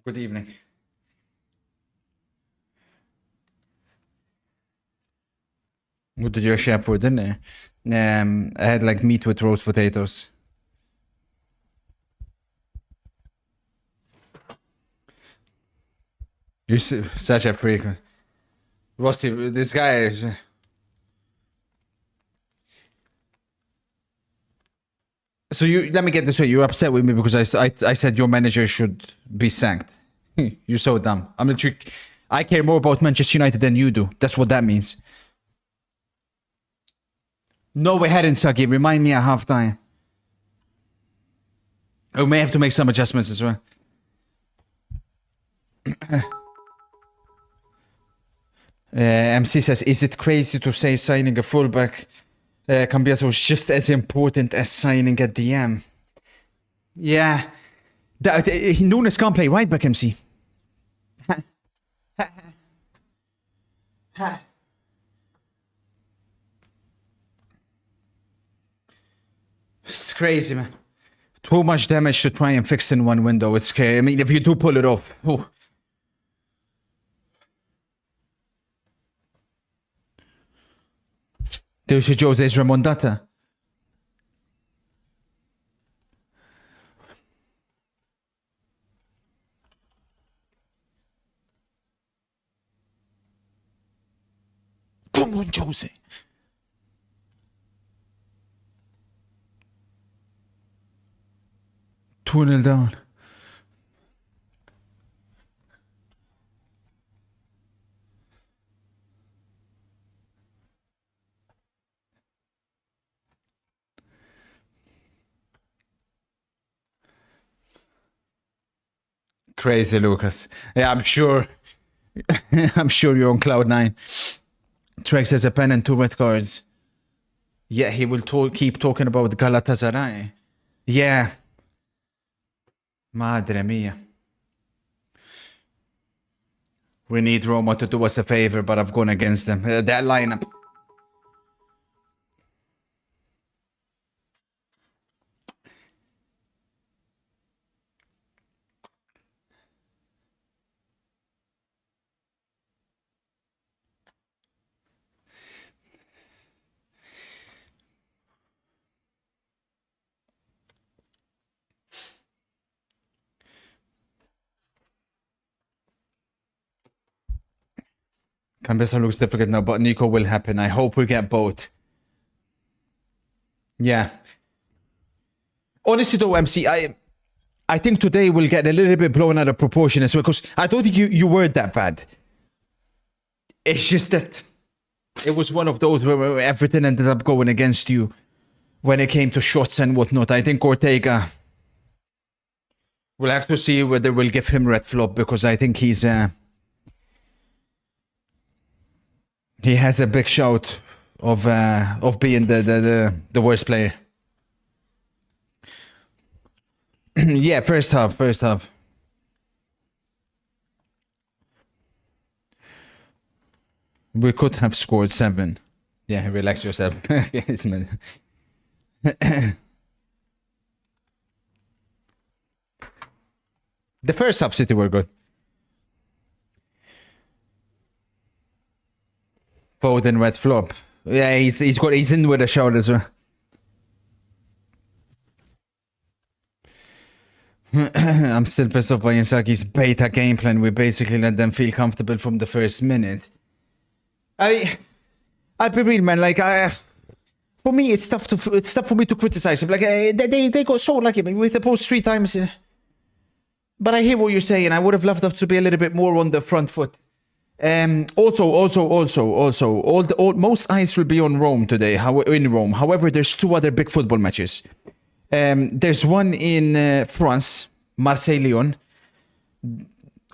Good evening. What did you actually have for dinner? I had like meat with roast potatoes. You're such a freak. Rossi, this guy is... So you, let me get this right. You're upset with me because I said your manager should be sacked. You're so dumb. I'm literally... I care more about Manchester United than you do. That's what that means. No, we hadn't, Saki. Remind me at halftime. We may have to make some adjustments as well. MC says, is it crazy to say signing a fullback Cambiaso is just as important as signing a DM? Yeah. Nunes can't play right back, MC. It's crazy, man. Too much damage to try and fix in one window. It's scary. I mean, if you do pull it off. Oh. There's Jose's Ramondata. Come on, Jose. Tunnel down. Crazy, Lucas. Yeah, I'm sure. I'm sure you're on cloud nine. Trex has a pen and 2 red cards. Yeah, he will keep talking about Galatasaray. Yeah. Madre mia. We need Roma to do us a favor, but I've gone against them. That lineup. Cambesa looks difficult now, but Nico will happen. I hope we get both. Yeah. Honestly though, MC, I think today we'll get a little bit blown out of proportion as well, because I don't think you were that bad. It's just that it was one of those where everything ended up going against you when it came to shots and whatnot. I think Ortega... We'll have to see whether we'll give him red flop, because I think he's... he has a big shout of being the worst player. Yeah, first half. We could have scored 7. Yeah, relax yourself. Yes, man. The first half City were good. Foden red flop. Yeah, he's in with a shout as well. I'm still pissed off by Insaki's beta game plan. We basically let them feel comfortable from the first minute. I'll be real, man. Like, for me, it's tough for me to criticize him. Like, they got so lucky with the post 3 times. But I hear what you're saying. I would have loved us to be a little bit more on the front foot. Also, most eyes will be on Rome today. In Rome, however, there's 2 other big football matches. There's one in France, Marseille-Lyon.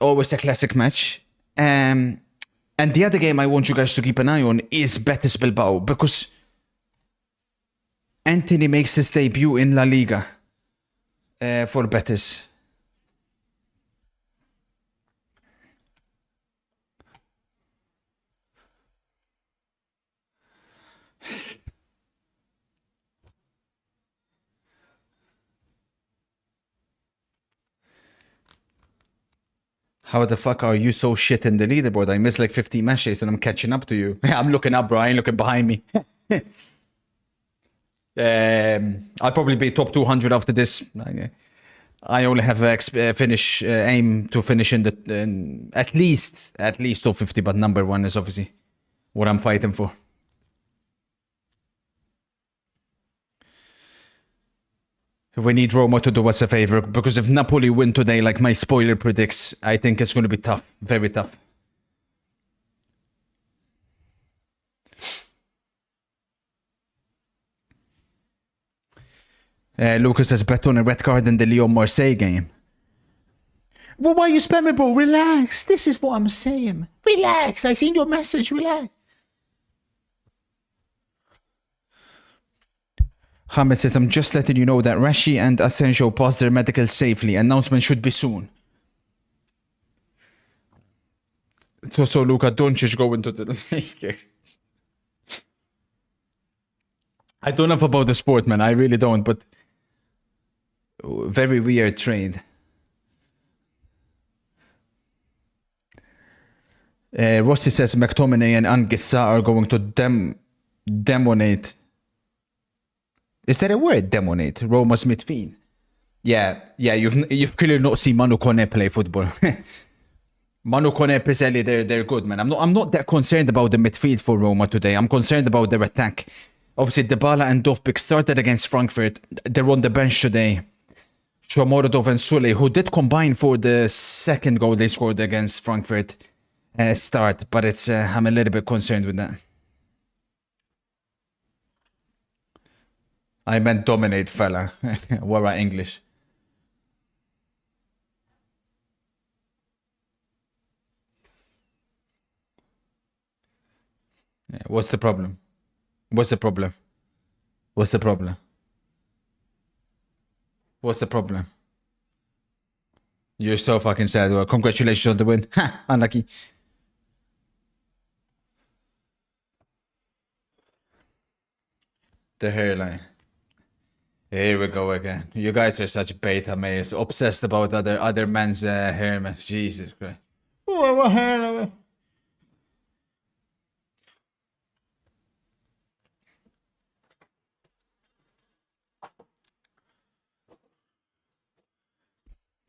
Always a classic match. And the other game I want you guys to keep an eye on is Betis Bilbao, because Anthony makes his debut in La Liga for Betis. How the fuck are you so shit in the leaderboard? I missed like 50 matches and I'm catching up to you. I'm looking up, bro. I ain't looking behind me. I'll probably be top 200 after this. I only have aim to finish in the at least top 50, but number one is obviously what I'm fighting for. We need Roma to do us a favor, because if Napoli win today, like my spoiler predicts, I think it's going to be tough. Very tough. Lucas has bet on a red card in the Lyon Marseille game. Well, why are you spamming, bro? Relax. This is what I'm saying. Relax. I seen your message. Relax. Hamed says, I'm just letting you know that Rashi and Asensio passed their medical safely. Announcement should be soon. So Luka Doncic go into the Lakers. I don't know about the sport, man. I really don't, but very weird trade. Rossi says McTominay and Anguissa are going to demonate. Is that a word? Demonate Roma's midfield. Yeah. You've clearly not seen Manu Kone play football. Manu Kone, Piselli, they're good, man. I'm not that concerned about the midfield for Roma today. I'm concerned about their attack. Obviously, Dybala and Dovbyk started against Frankfurt. They're on the bench today. Shomorodov and Sule, who did combine for the second goal they scored against Frankfurt, start. But it's I'm a little bit concerned with that. I meant dominate, fella. What are English? Yeah, what's the problem? What's the problem? What's the problem? What's the problem? You're so fucking sad. Well, congratulations on the win. Ha! Unlucky. The hairline. Here we go again. You guys are such beta males, obsessed about other men's hair, man. Jesus Christ. Oh, what hair?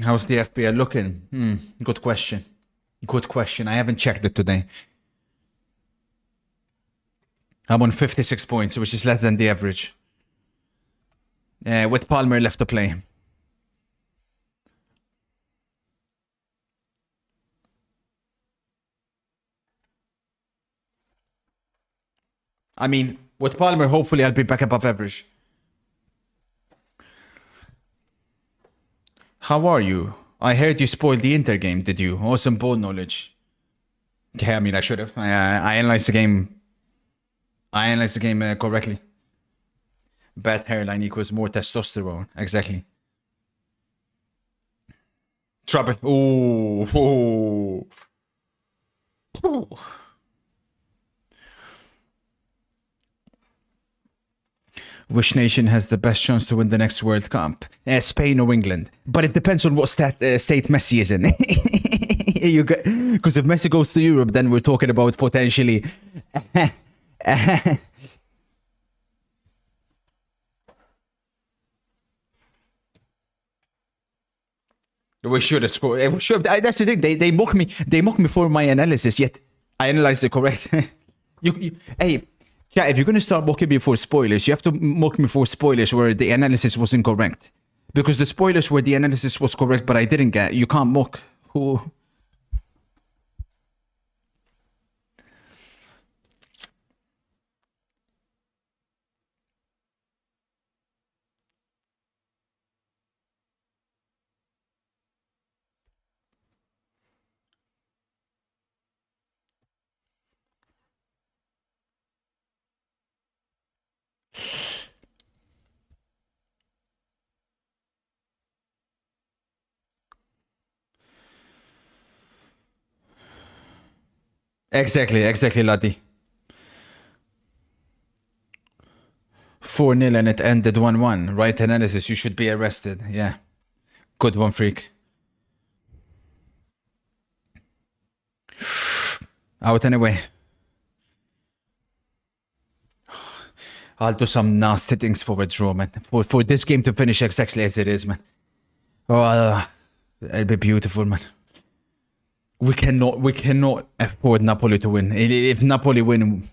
How's the FPL looking? Good question. Good question. I haven't checked it today. I'm on 56 points, which is less than the average. With Palmer left to play. I mean, with Palmer, hopefully I'll be back above average. How are you? I heard you spoiled the Inter game, did you? Awesome ball knowledge. Yeah, I mean, I should have. I analyzed the game. I analyzed the game correctly. Bad hairline equals more testosterone. Exactly. Trouble. Ooh. Which nation has the best chance to win the next World Cup? Spain or England? But it depends on what state Messi is in. Because if Messi goes to Europe, then we're talking about potentially... We should have scored. That's the thing. They mock me. They mock me for my analysis. Yet I analyzed it correct. Hey, yeah. If you're gonna start mocking me for spoilers, you have to mock me for spoilers where the analysis was incorrect. Because the spoilers where the analysis was correct, but I didn't get. You can't mock who. Exactly, Laddie. 4-0 and it ended 1-1. Right analysis, you should be arrested. Yeah. Good one, Freak. 4-0 and it ended 1-1. Right analysis, you should be arrested. Yeah. Good one, Freak. 4-0 and it ended 1-1. Right analysis, you should be arrested. Yeah. Good one, Freak. 4-0 and it ended 1-1. Right analysis, you should be arrested. Yeah. Good one, Freak. Out anyway. I'll do some nasty things for it, man. For this game to finish exactly as it is, man. Oh, it'll be beautiful, man. We cannot afford Napoli to win. If Napoli win,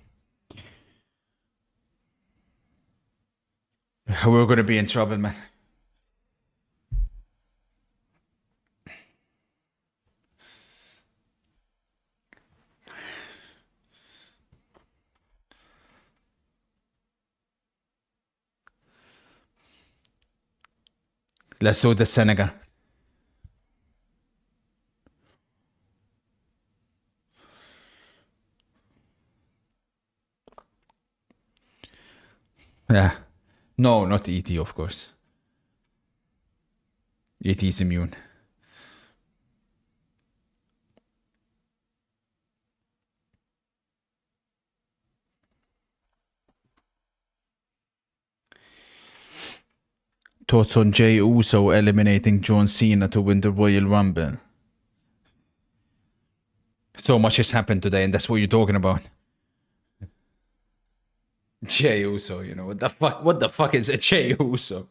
we're gonna be in trouble, man. Let's do the Senegal. Yeah. No, not ET, of course. ET is immune. Thoughts on Jey Uso eliminating John Cena to win the Royal Rumble? So much has happened today, and that's what you're talking about. Jey Uso, you know, what the fuck? What the fuck is a Jey Uso?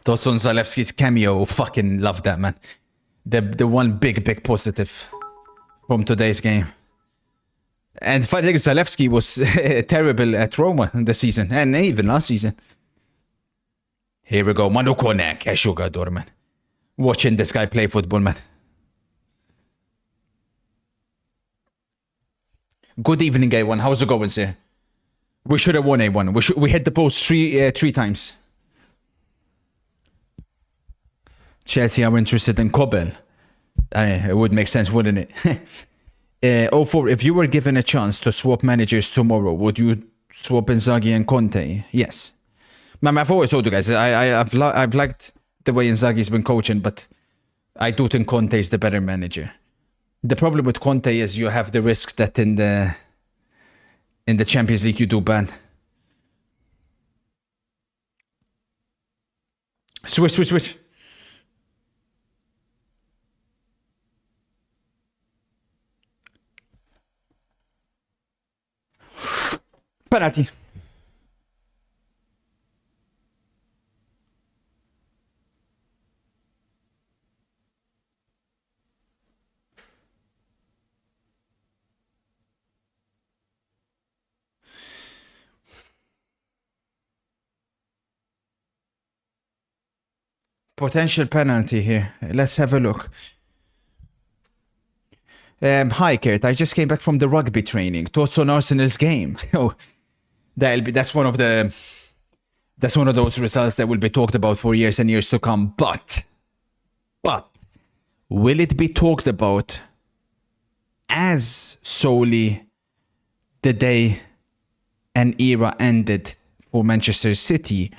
Thoughts on Zalewski's cameo? Fucking love that, man. The one big positive from today's game. And I think Zalewski was terrible at Roma this season, and even last season. Here we go. Manu Konek, jogador, man. Watching this guy play football, man. Good evening, A1. How's it going, sir? We should have won, A1. We hit the post three times. Chelsea are interested in Kobel. It would make sense, wouldn't it? 04, if you were given a chance to swap managers tomorrow, would you swap Inzaghi and Conte? Yes. Man, I've always told you guys, I've liked the way Inzaghi's been coaching, but I do think Conte is the better manager. The problem with Conte is you have the risk that in the Champions League you do bad. Switch. Penalty. Potential penalty here. Let's have a look. Hi, Kurt. I just came back from the rugby training. Thoughts on Arsenal's game? Oh, that's one of those results that will be talked about for years and years to come. But will it be talked about as solely the day an era ended for Manchester City,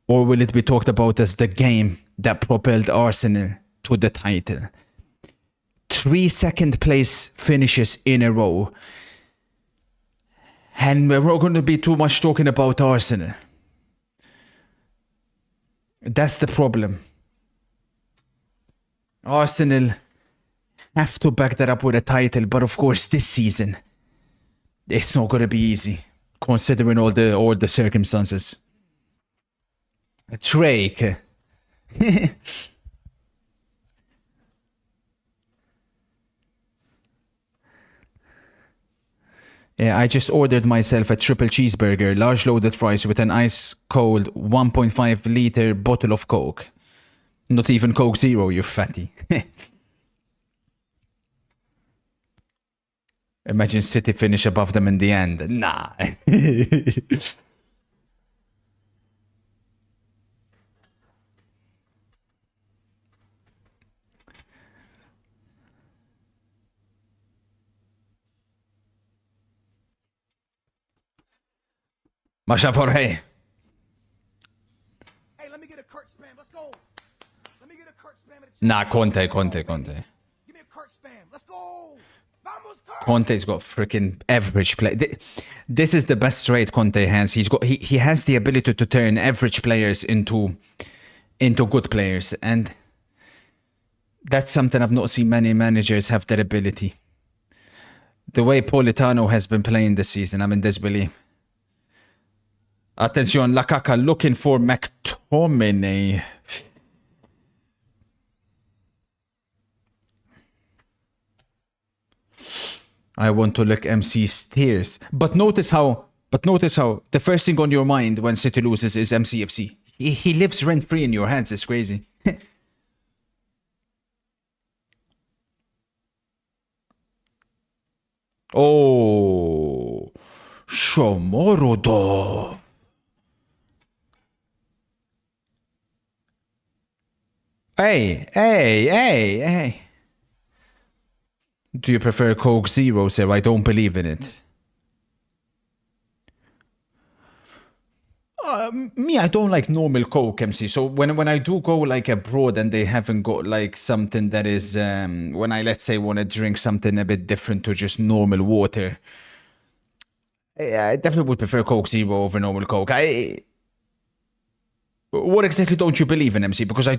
or will it be talked about as the game that propelled Arsenal to the title? 3 second place finishes in a row. And we're not going to be too much talking about Arsenal. That's the problem. Arsenal have to back that up with a title, but of course this season it's not going to be easy considering all the circumstances. Drake. Yeah, I just ordered myself a triple cheeseburger, large loaded fries with an ice cold 1.5 liter bottle of Coke. Not even Coke Zero, you fatty. Imagine City finish above them in the end. Nah. Masha for hey. Hey, let me get a Kurt spam. Let's go. Let me get a Kurt spam. Nah, Conte. Give me a Kurt spam. Let's go. Vamos, Kurt. Conte's got freaking average play. This is the best trait Conte has. He has the ability to turn average players into good players, and That's something I've not seen many managers have that ability. The way Politano has been playing this season, I'm in disbelief. Attention, Lakaka looking for McTominay. I want to lick MC Steers. But notice how the first thing on your mind when City loses is MCFC. He lives rent-free in your heads. It's crazy. Oh, Shomorodov. Hey. Do you prefer Coke Zero, sir? I don't believe in it. Me, I don't like normal Coke, MC. So when I do go like abroad and they haven't got like something that is, when I, let's say, want to drink something a bit different to just normal water, I definitely would prefer Coke Zero over normal Coke. What exactly don't you believe in, MC? Because I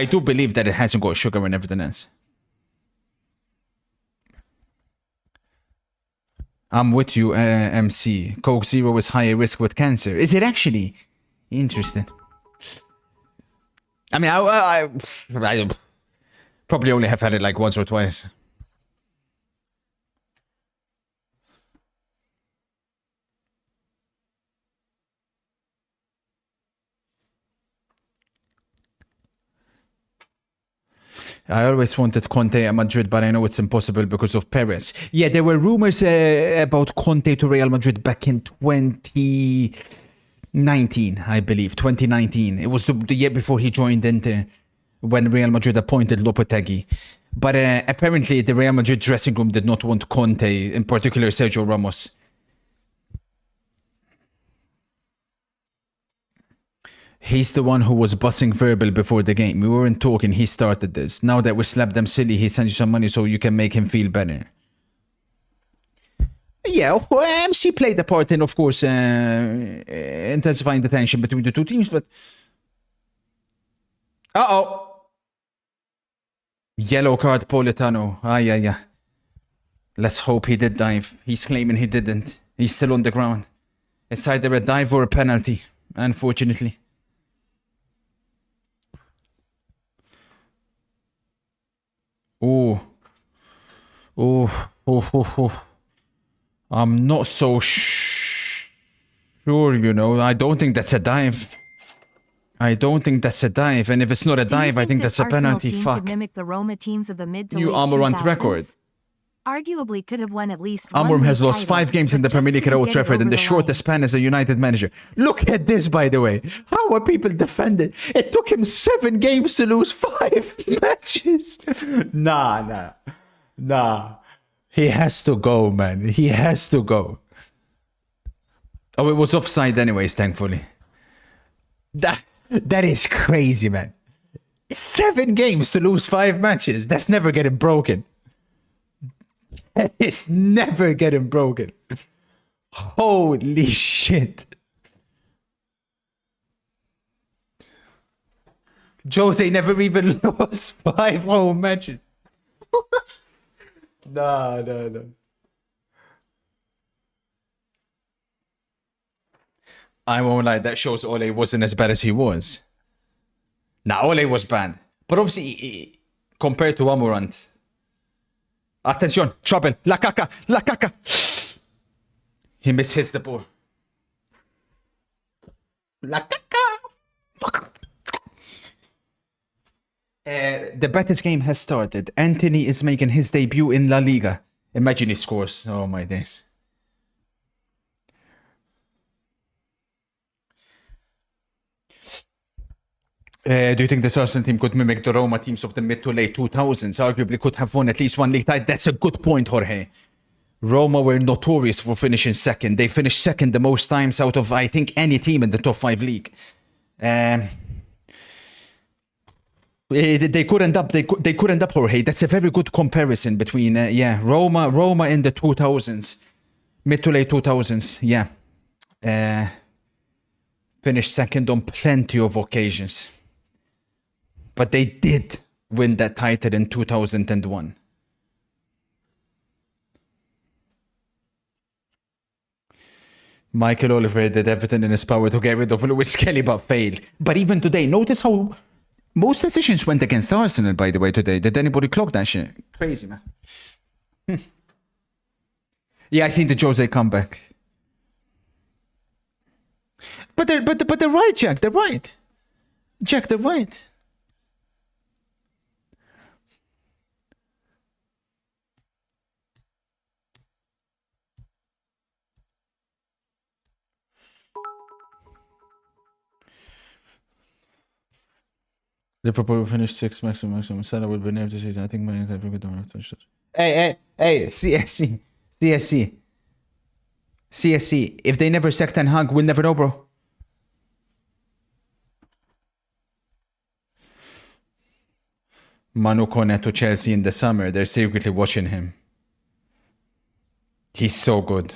do believe that it hasn't got sugar and everything else. I'm with you, MC. Coke Zero is higher risk with cancer. Is it actually? Interesting. I mean, I probably only have had it like once or twice. I always wanted Conte at Madrid, but I know it's impossible because of Perez. Yeah, there were rumors about Conte to Real Madrid back in 2019, I believe. 2019. It was the year before he joined Inter, when Real Madrid appointed Lopetegui. But apparently the Real Madrid dressing room did not want Conte, in particular Sergio Ramos. He's the one who was bussing Verbal before the game. We weren't talking, he started this. Now that we slapped them silly, he sends you some money so you can make him feel better. Yeah, of course, MC played a part in, of course, intensifying the tension between the two teams, but... Uh-oh! Yellow card, Politano. Yeah. Let's hope he did dive. He's claiming he didn't. He's still on the ground. It's either a dive or a penalty, unfortunately. Oh. I'm not so sure, you know. I don't think that's a dive. And if it's not a dive, I think that's a penalty. Fuck. Mimic the Roma teams of the mid to New late Amorant 2000s? record. Arguably could have won at least one Amorim has league lost title, 5 games in but the Premier just League at couldn't Old get it Trafford in over the the shortest span as a United manager. Look at this, by the way. How are people defending? It took him 7 games to lose 5 matches. Nah. He has to go, man. He has to go. Oh, it was offside anyways, thankfully. That is crazy, man. 7 games to lose 5 matches. That's never getting broken. It's never getting broken. Holy shit. Jose never even lost 5 home matches. No. I won't lie, that shows Ole wasn't as bad as he was. Nah, Ole was bad. But obviously, compared to Amorant. Attention, trouble. La caca. He mishits the ball. La caca. The Betis game has started. Anthony is making his debut in La Liga. Imagine he scores. Oh my days. Do you think this Arsenal team could mimic the Roma teams of the mid to late 2000s? Arguably could have won at least 1 league title. That's a good point, Jorge. Roma were notorious for finishing second. They finished second the most times out of, I think, any team in the top 5 league. They could end up, Jorge. That's a very good comparison between, Roma in the 2000s, mid to late 2000s, yeah. Finished second on plenty of occasions. But they did win that title in 2001. Michael Oliver did everything in his power to get rid of Lewis Kelly, but failed. But even today, notice how most decisions went against Arsenal, by the way, today. Did anybody clock that shit? Crazy, man. Yeah, I seen the Jose comeback. But they're right, Jack. They're right. Jack, they're right. Liverpool will finish 6 maximum. Salah will be near the season. I think Man United will don't have to finish it. Hey, CSC. If they never sack Ten Hag, we'll never know, bro. Manu Kone to Chelsea in the summer. They're secretly watching him. He's so good.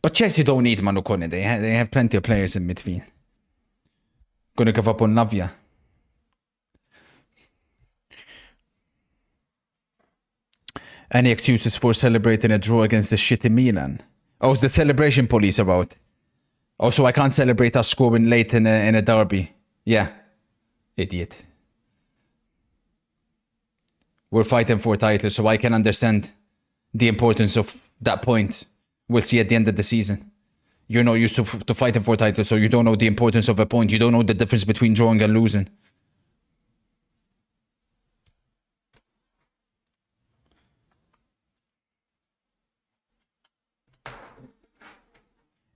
But Chelsea don't need Manu Kone. They have plenty of players in midfield. Gonna give up on Lavia. Any excuses for celebrating a draw against the shitty Milan? Oh, the celebration police about. Also, I can't celebrate us scoring late in a derby. Yeah. Idiot. We're fighting for titles, so I can understand the importance of that point. We'll see at the end of the season. You're not used to fighting for titles, so you don't know the importance of a point. You don't know the difference between drawing and losing.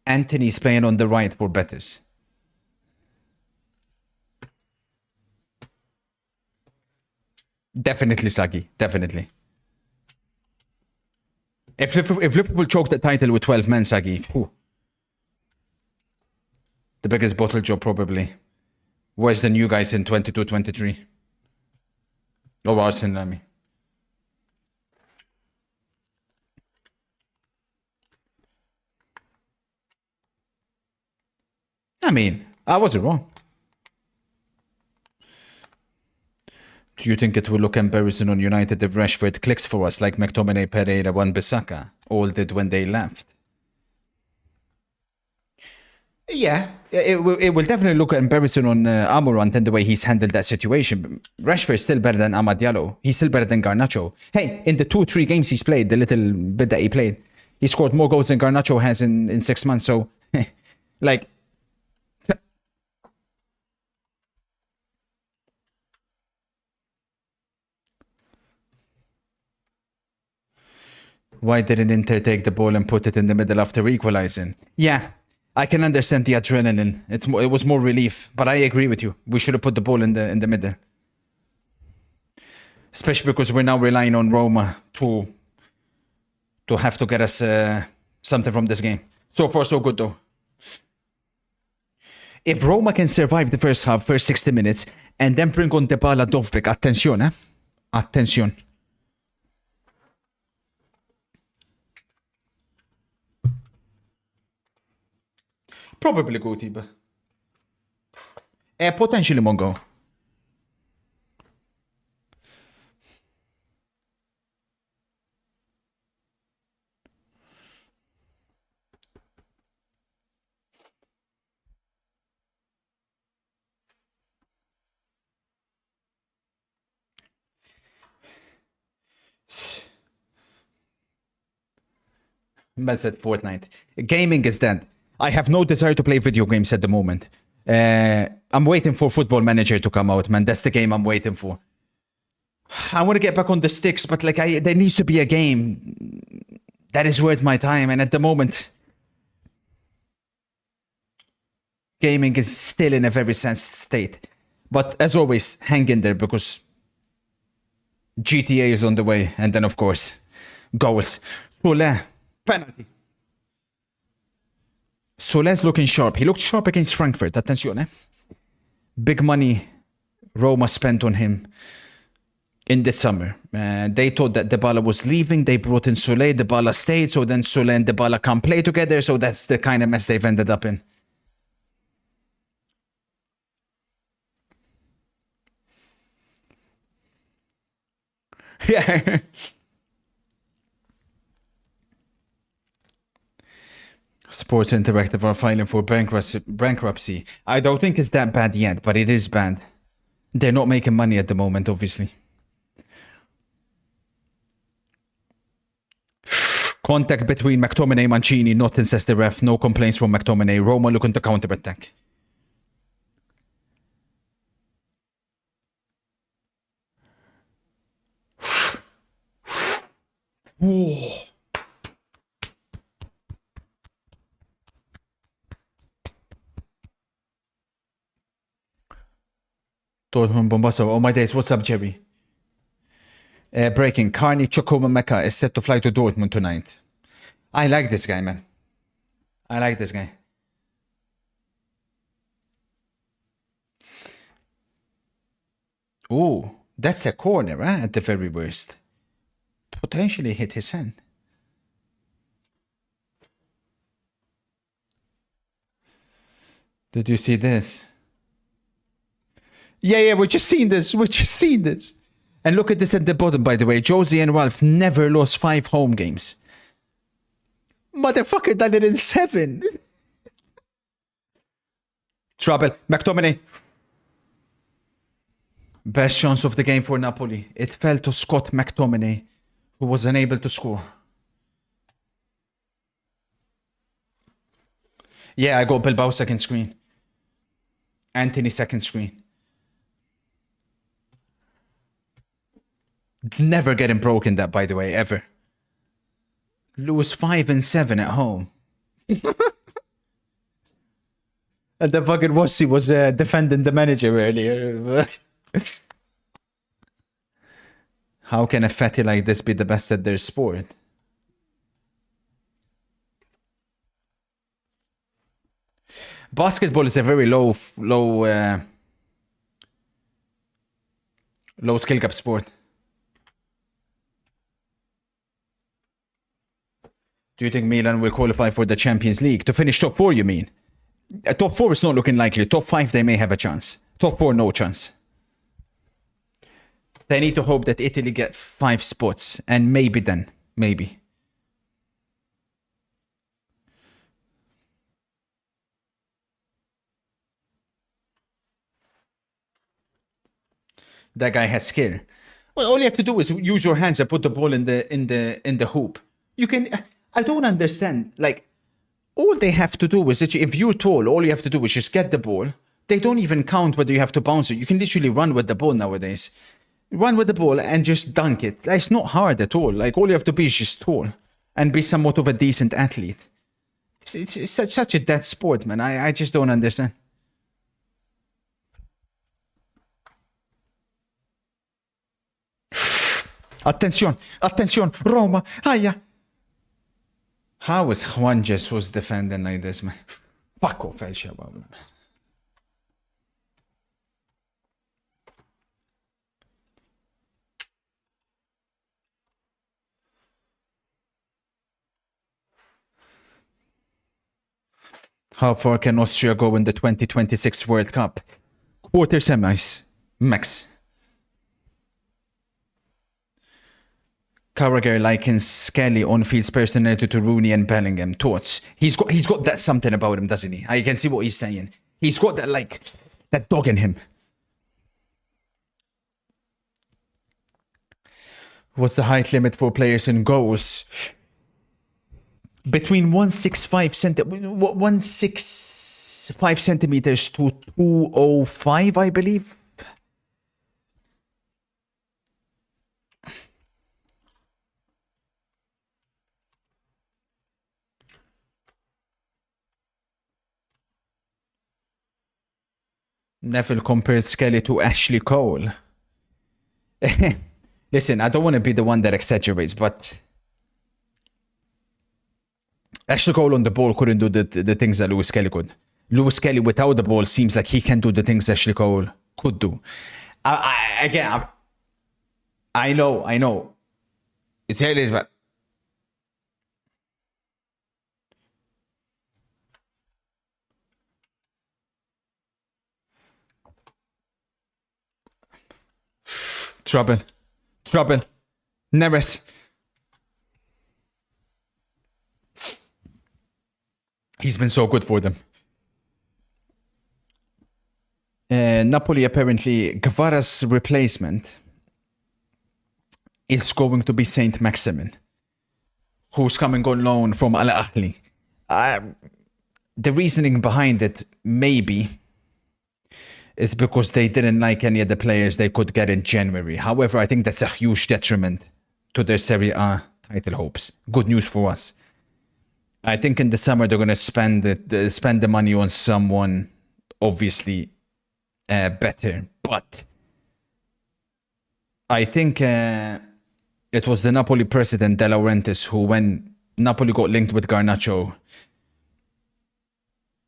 Anthony's playing on the right for Betis. Definitely, Saki. Definitely. If Liverpool choke the title with 12 men, Saki, the biggest bottle job probably. Worse than you guys in 22-23. Or Arsenal, I mean. I wasn't wrong. Do you think it will look embarrassing on United if Rashford clicks for us like McTominay, Pereira, Wan-Bissaka all did when they left? Yeah, it will definitely look embarrassing on Amorant and the way he's handled that situation. Rashford's still better than Amad Diallo. He's still better than Garnacho. Hey, in the 2-3 games he's played, the little bit that he played, he scored more goals than Garnacho has in 6 months. So, like... Why didn't Inter take the ball and put it in the middle after equalizing? Yeah, I can understand the adrenaline. It was more relief, but I agree with you. We should have put the ball in the middle, especially because we're now relying on Roma to have to get us something from this game. So far, so good though. If Roma can survive the first half, first 60 minutes, and then bring on Dybala, Dovbyk, attention, attention. Probably Guti, but potentially Mongo. Man said Fortnite. Gaming is dead. I have no desire to play video games at the moment. I'm waiting for Football Manager to come out, man. That's the game I'm waiting for. I want to get back on the sticks, but like there needs to be a game that is worth my time. And at the moment, gaming is still in a very sensitive state. But as always, hang in there because GTA is on the way. And then, of course, goals. Soler, penalty. Soler's looking sharp. He looked sharp against Frankfurt. Attenzione. Big money Roma spent on him in the summer. They thought that Dybala was leaving. They brought in Soler. Dybala stayed. So then Soler and Dybala can't play together. So that's the kind of mess they've ended up in. Yeah. Sports Interactive are filing for bankruptcy. I don't think it's that bad yet, but it is bad. They're not making money at the moment, obviously. Contact between McTominay and Mancini, not in says the ref. No complaints from McTominay. Roma looking to counter-attack. Whoa. Dortmund Bombasso. Oh my days, what's up, Jerry? Breaking. Carney Chokoma Mecca is set to fly to Dortmund tonight. I like this guy, man. I like this guy. Oh, that's a corner, huh? At the very worst. Potentially hit his hand. Did you see this? Yeah, we're just seeing this. We're just seeing this. And look at this at the bottom, by the way. Josie and Ralph never lost 5 home games. Motherfucker done it in 7. Trouble. McTominay. Best chance of the game for Napoli. It fell to Scott McTominay, who was unable to score. Yeah, I got Bilbao second screen. Anthony second screen. Never getting broken that, by the way, ever. Lose 5 and 7 at home. And the fucking Wossi was defending the manager earlier. How can a fatty like this be the best at their sport? Basketball is a very low skill cap sport. Do you think Milan will qualify for the Champions League? To finish top 4, you mean? Top 4 is not looking likely. Top 5, they may have a chance. Top 4, no chance. They need to hope that Italy get 5 spots. And maybe then. Maybe. That guy has skill. Well, all you have to do is use your hands and put the ball in the hoop. You can... I don't understand. Like, all they have to do is that if you're tall, all you have to do is just get the ball. They don't even count whether you have to bounce it. You can literally run with the ball nowadays. Run with the ball and just dunk it. It's not hard at all. Like, all you have to be is just tall and be somewhat of a decent athlete. It's such a dead sport, man. I just don't understand. Attention, Roma, Aya. How is Juan Jesus defending like this, man? Fuck off, El Shabab. How far can Austria go in the 2026 World Cup? Quarter semis, max. Carragher likens Skelly on-field's personality to Rooney and Bellingham. Thoughts? He's got that something about him, doesn't he? I can see what he's saying. He's got that, like, that dog in him. What's the height limit for players in goals? Between 165 centimeters to 205, I believe. Neville compares Skelly to Ashley Cole. Listen, I don't want to be the one that exaggerates, but Ashley Cole on the ball couldn't do the things that Lewis Kelly could. Lewis Kelly without the ball seems like he can do the things Ashley Cole could do. I know. It's hilarious, but Trouble. Neres. He's been so good for them. Napoli, apparently, Guevara's replacement is going to be Saint Maximin, who's coming on loan from Al Ahly. The reasoning behind it, maybe, is because they didn't like any of the players they could get in January. However, I think that's a huge detriment to their Serie A title hopes. Good news for us. I think in the summer they're going to spend the money on someone, obviously, better. But I think it was the Napoli president, De Laurentiis, who, when Napoli got linked with Garnacho,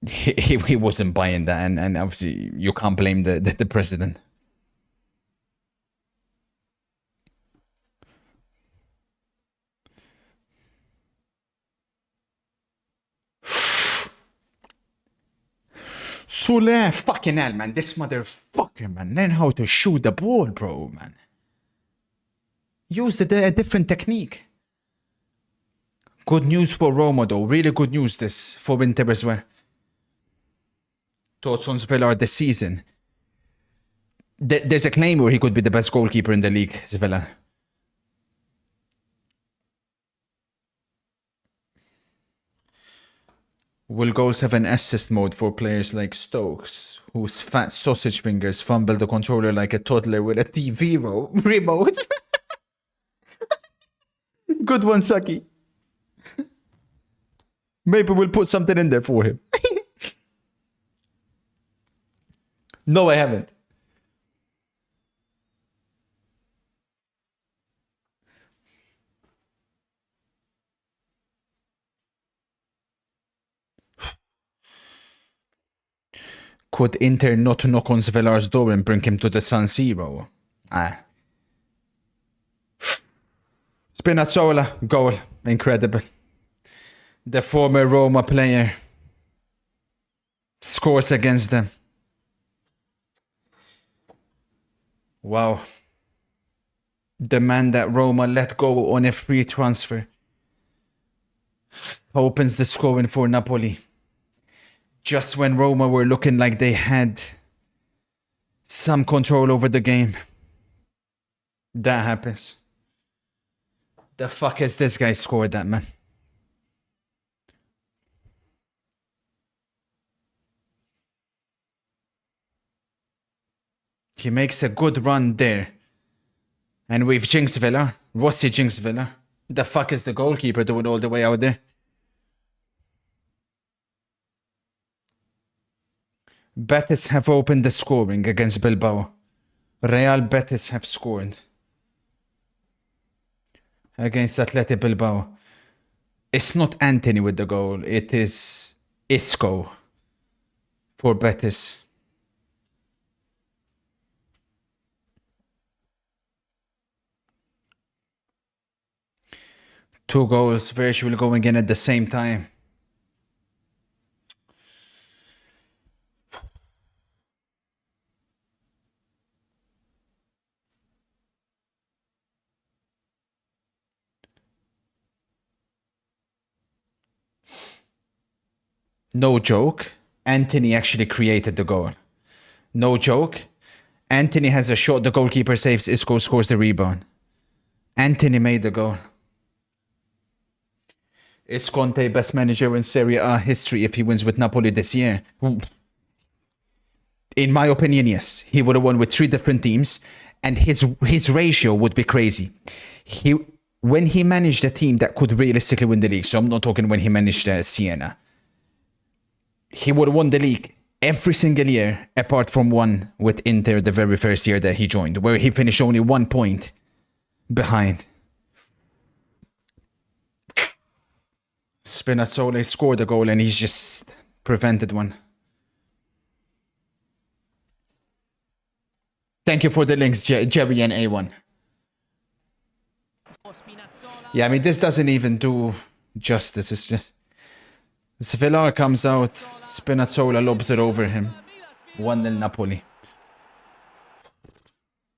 he wasn't buying that, and obviously you can't blame the president. Soler, fucking hell, man. This motherfucker, man. Learn how to shoot the ball, bro, man. Use a different technique. Good news for Roma, though. Really good news this for winter as well. Thoughts on Villa this season? There's a claim where he could be the best goalkeeper in the league, Villa. Will goals have an assist mode for players like Stokes, whose fat sausage fingers fumble the controller like a toddler with a TV remote? Good one, Saki. Maybe we'll put something in there for him. No, I haven't. Could Inter not knock on Svelar's door and bring him to the San Siro? Spinazzola, goal. Incredible. The former Roma player scores against them. Wow. The man that Roma let go on a free transfer opens the scoring for Napoli. Just when Roma were looking like they had some control over the game. That happens. The fuck has this guy scored that, man? He makes a good run there. And we've jinxed Villa. Rossi jinxed Villa. The fuck is the goalkeeper doing all the way out there? Betis have opened the scoring against Bilbao. Real Betis have scored against Athletic Bilbao. It's not Anthony with the goal. It is Isco for Betis. Two goals virtually going in at the same time. No joke, Anthony actually created the goal. No joke. Anthony has a shot, the goalkeeper saves, Isco scores the rebound. Anthony made the goal. Is Conte best manager in Serie A history if he wins with Napoli this year? In my opinion, yes. He would have won with 3 different teams, and his ratio would be crazy. When he managed a team that could realistically win the league, so I'm not talking when he managed Siena, he would have won the league every single year, apart from one with Inter the very first year that he joined, where he finished only 1 point behind. Spinazzola scored a goal and he's just prevented one. Thank you for the links, Jerry and A1. Yeah, I mean, this doesn't even do justice. It's just... Villar comes out, Spinazzola lobs it over him. 1-0 Napoli.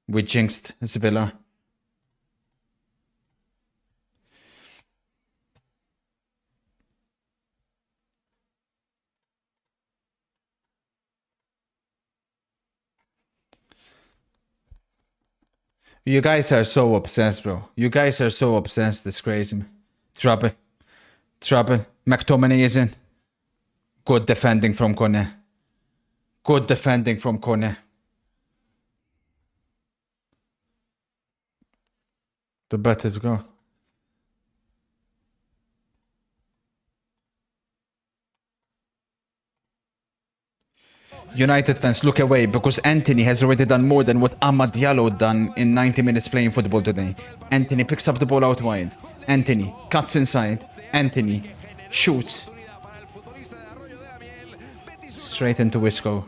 We jinxed Villar. You guys are so obsessed, bro. You guys are so obsessed. It's crazy, man. Trouble. Trouble. McTominay is in. Good defending from Kone. Good defending from Kone. The better to go. United fans, look away because Anthony has already done more than what Amad Diallo done in 90 minutes playing football today. Anthony picks up the ball out wide. Anthony cuts inside. Anthony shoots. Straight into Wisco.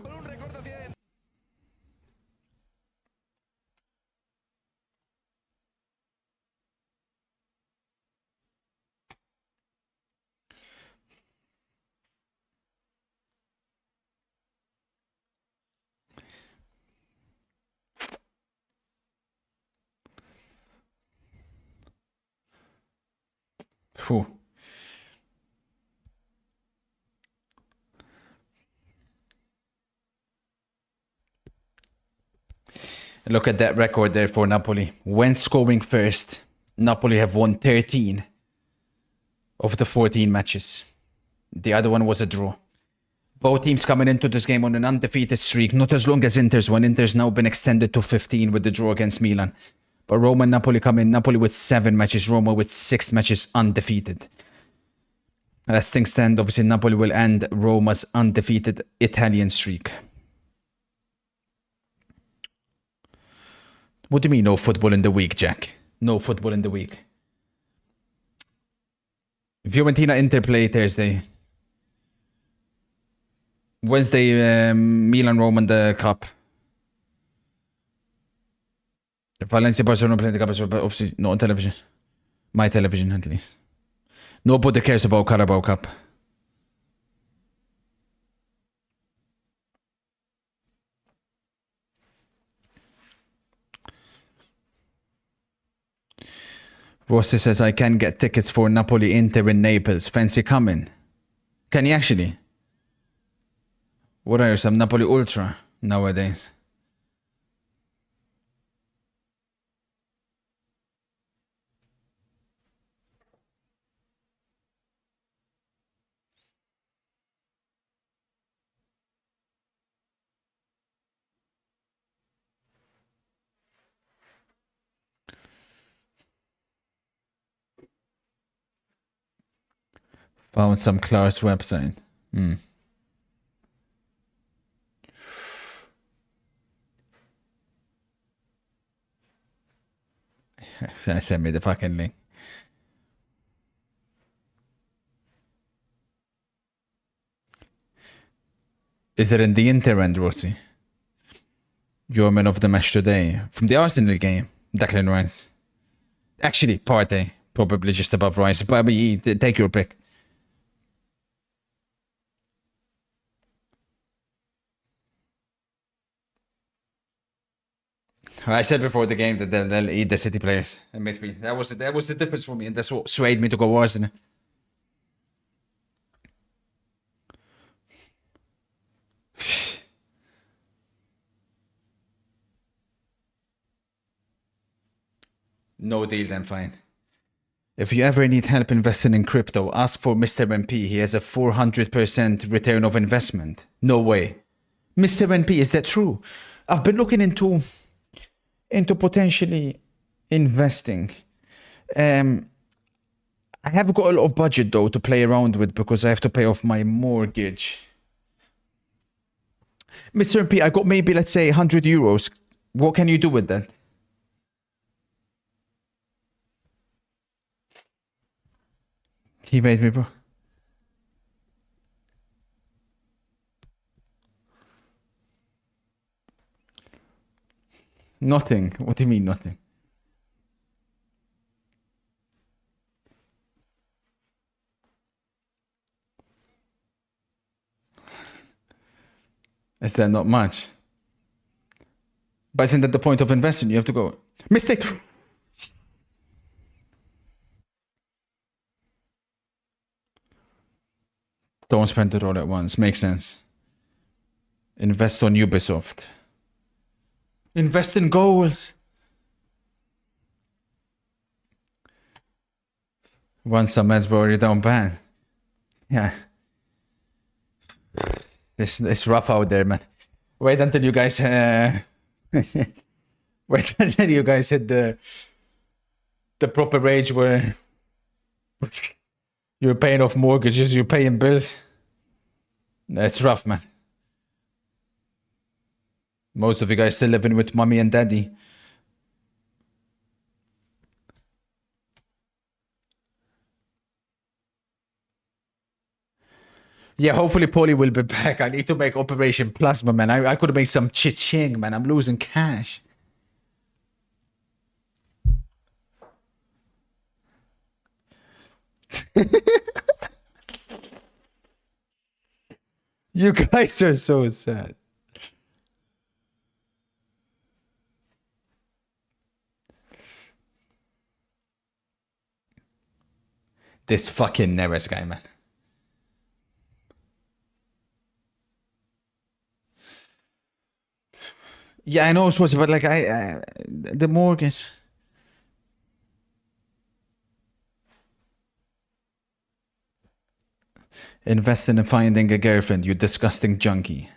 Whew. Look at that record there for Napoli. When scoring first, Napoli have won 13 of the 14 matches. The other one was a draw. Both teams coming into this game on an undefeated streak, not as long as Inter's one. Inter's now been extended to 15 with the draw against Milan. But Roma and Napoli come in. Napoli with 7 matches, Roma with 6 matches undefeated. As things stand, obviously Napoli will end Roma's undefeated Italian streak. What do you mean no football in the week, Jack? No football in the week. Fiorentina Inter play Thursday. Wednesday, Milan Roma in the cup. Valencia Barcelona playing the cup as well, but obviously not on television. My television, at least. Nobody cares about Carabao Cup. Rossi says, I can get tickets for Napoli Inter in Naples. Fancy coming? Can you actually? What are some Napoli Ultra nowadays? Found some Clark's website. Send me the fucking link. Is it in the Inter end, Rossi? Your man of the match today. From the Arsenal game, Declan Rice. Actually, Partey. Probably just above Rice. But take your pick. I said before the game that they'll eat the City players in midfield. That was the difference for me, and that's what swayed me to go Arsenal. No deal, then fine. If you ever need help investing in crypto, ask for Mr. MP. He has a 400% return of investment. No way. Mr. MP, is that true? I've been looking into potentially investing. I have got a lot of budget though to play around with because I have to pay off my mortgage. Mr. MP, I got maybe, let's say, 100 euros. What can you do with that? He made me, bro. Nothing. What do you mean, nothing? Is that not much? But isn't that the point of investing? You have to go. Mistake. Don't spend it all at once. Makes sense. Invest on Ubisoft. Invest in goals. Once some meds, bro, you're down bad. Yeah. It's rough out there, man. Wait until you guys wait until you guys hit the proper age where you're paying off mortgages, you're paying bills. It's rough, man. Most of you guys still living with mommy and daddy. Yeah, hopefully Paulie will be back. I need to make Operation Plasma, man. I could make some cha-ching, man. I'm losing cash. You guys are so sad. This fucking Neres guy, man. Yeah, I know it's supposed to, but like the mortgage. Investing in finding a girlfriend, you disgusting junkie.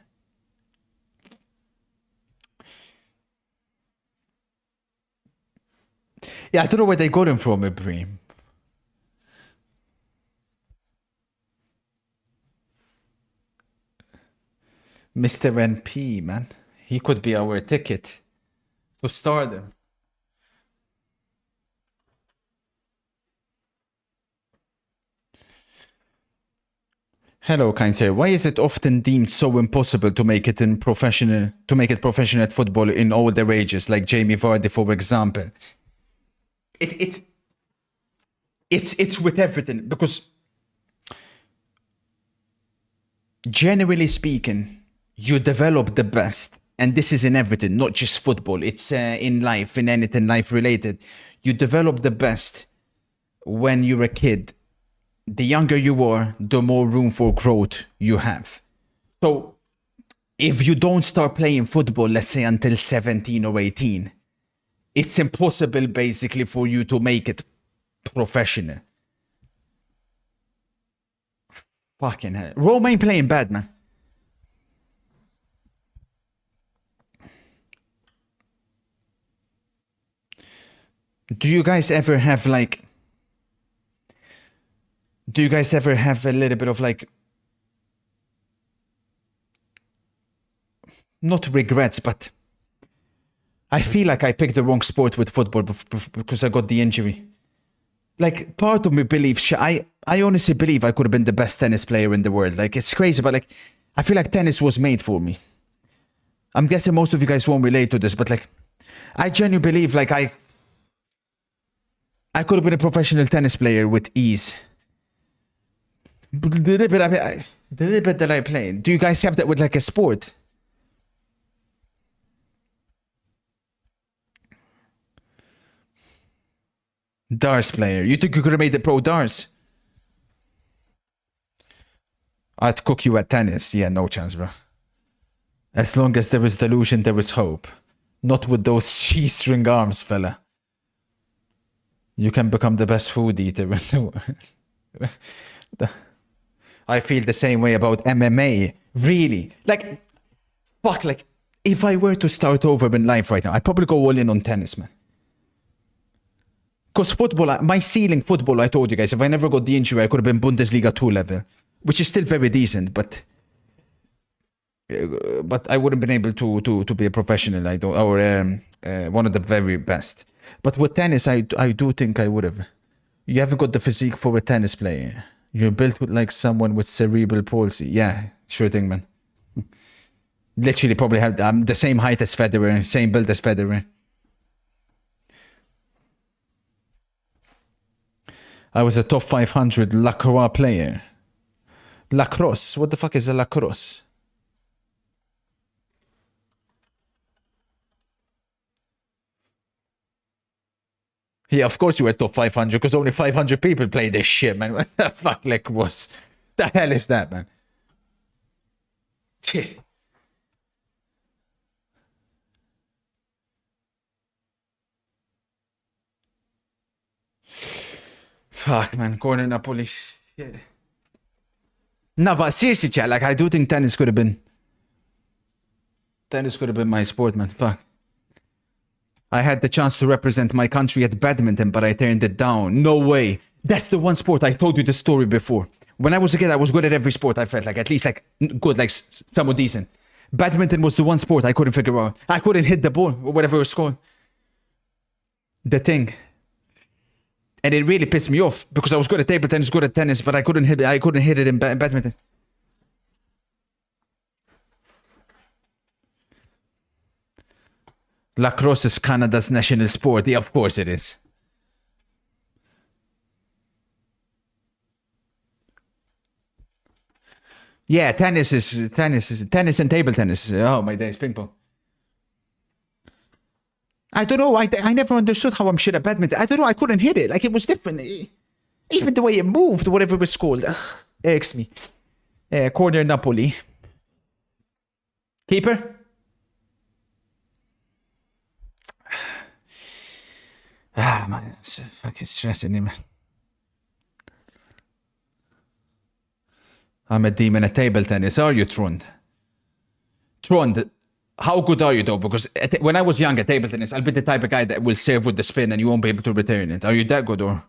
Yeah, I don't know where they got him from, Ibrahim. Mr. NP, man. He could be our ticket to stardom. Hello, kind sir. Why is it often deemed so impossible to make it professional at football in older ages, like Jamie Vardy, for example? It's with everything, because generally speaking, you develop the best, and this is in everything, not just football. It's in life, in anything life related. You develop the best when you're a kid. The younger you are, the more room for growth you have. So if you don't start playing football, let's say until 17 or 18, it's impossible basically for you to make it professional. Fucking hell. Roma ain't playing bad, man. Do you guys ever have like... Do you guys ever have a little bit of like... Not regrets, but... I feel like I picked the wrong sport with football because I got the injury. Like, part of me believes... I honestly believe I could have been the best tennis player in the world. Like, it's crazy, but like... I feel like tennis was made for me. I'm guessing most of you guys won't relate to this, but like... I genuinely believe like I could have been a professional tennis player with ease. The little bit that I played. Do you guys have that with like a sport? Darts player. You think you could have made the pro darts? I'd cook you at tennis. Yeah, no chance, bro. As long as there is delusion, there is hope. Not with those G-string arms, fella. You can become the best food eater in the world. I feel the same way about MMA. Really. Like, fuck, like, if I were to start over in life right now, I'd probably go all in on tennis, man. Because football, my ceiling football, I told you guys, if I never got the injury, I could have been Bundesliga 2 level, which is still very decent, but I wouldn't been able to be a professional, I don't, or one of the very best. But with tennis, I do think I would have. You haven't got the physique for a tennis player. You're built with like someone with cerebral palsy. Yeah, sure thing, man. Literally probably have the same height as Federer, same build as Federer. I was a top 500 lacrosse player. Lacrosse? What the fuck is a lacrosse? Yeah, of course you were top 500 because only 500 people play this shit, man. What the fuck, lacrosse? The hell is that, man? Fuck, man. Corner Napoli. Yeah. No, but seriously, chat, like, I do think tennis could have been my sport, man. Fuck. I had the chance to represent my country at badminton, but I turned it down. No way. That's the one sport. I told you the story before. When I was a kid, I was good at every sport. I felt like at least like good, like somewhat decent. Badminton was the one sport I couldn't figure out. I couldn't hit the ball or whatever it was called. The thing. And it really pissed me off because I was good at table tennis, good at tennis, but I couldn't hit it in badminton. Lacrosse is Canada's national sport. Yeah, of course it is. Yeah, tennis and table tennis. Oh, my days, ping pong. I don't know. I never understood how I'm shit at badminton. I don't know. I couldn't hit it. Like, it was different. Even the way it moved, whatever it was called. Irks me. Corner Napoli. Keeper? Man, it's fucking stressing me, man. I'm a demon at table tennis. Are you, Trond? Trond, how good are you, though? Because when I was young at table tennis, I'll be the type of guy that will serve with the spin and you won't be able to return it. Are you that good, or?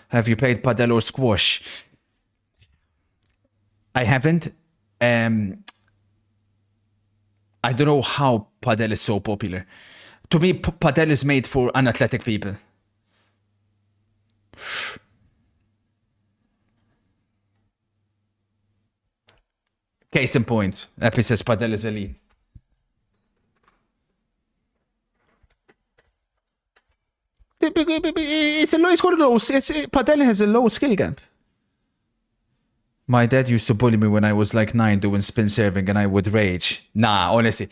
Have you played padel or squash? I haven't. I don't know how padel is so popular. To me, padel is made for unathletic people. Case in point, Epi says padel is elite. It's a low. It's got a low. Padel has a low skill gap. My dad used to bully me when I was like 9 doing spin serving, and I would rage. Nah, honestly,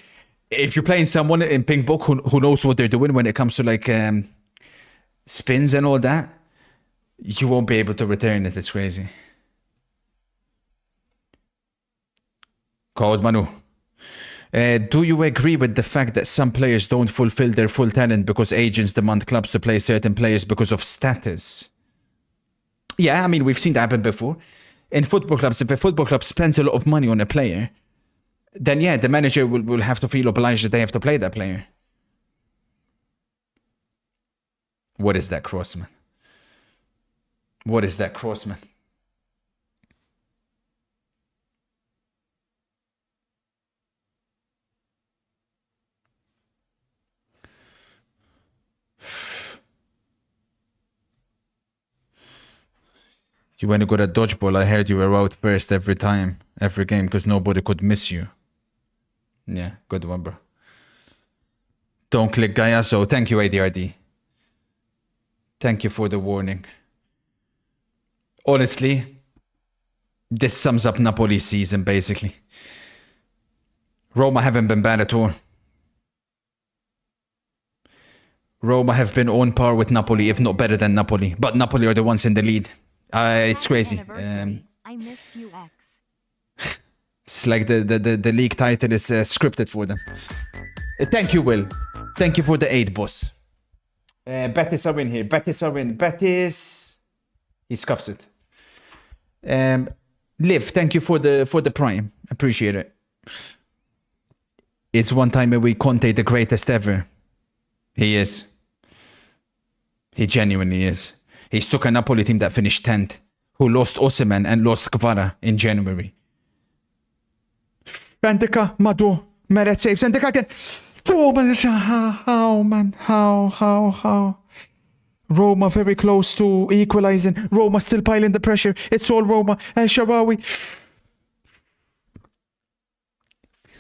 if you're playing someone in ping pong who knows what they're doing when it comes to like spins and all that, you won't be able to return it. It's crazy. Code Manu. Do you agree with the fact that some players don't fulfill their full talent because agents demand clubs to play certain players because of status? Yeah, I mean, we've seen that happen before. In football clubs, if a football club spends a lot of money on a player, then yeah, the manager will have to feel obliged that they have to play that player. What is that cross, man? What is that cross, man? You went to go to dodgeball. I heard you were out first every time, every game, because nobody could miss you. Yeah, good one, bro. Don't click Gaia, so thank you, ADRD. Thank you for the warning. Honestly, this sums up Napoli's season, basically. Roma haven't been bad at all. Roma have been on par with Napoli, if not better than Napoli. But Napoli are the ones in the lead. It's crazy. I missed you, X. It's like the league title is scripted for them. Thank you, Will. Thank you for the 8, boss. Betis are in here. Betis are in. Betis. He scuffs it. Liv, thank you for the prime. Appreciate it. It's one time a week. Conte, the greatest ever. He is. He genuinely is. He took a Napoli team that finished 10th, who lost Osimhen and lost Kvara in January. Bendika, Madu, Meret saves. Bendika again. Oh, man. How, man? How? Roma very close to equalizing. Roma still piling the pressure. It's all Roma. El Shaarawy.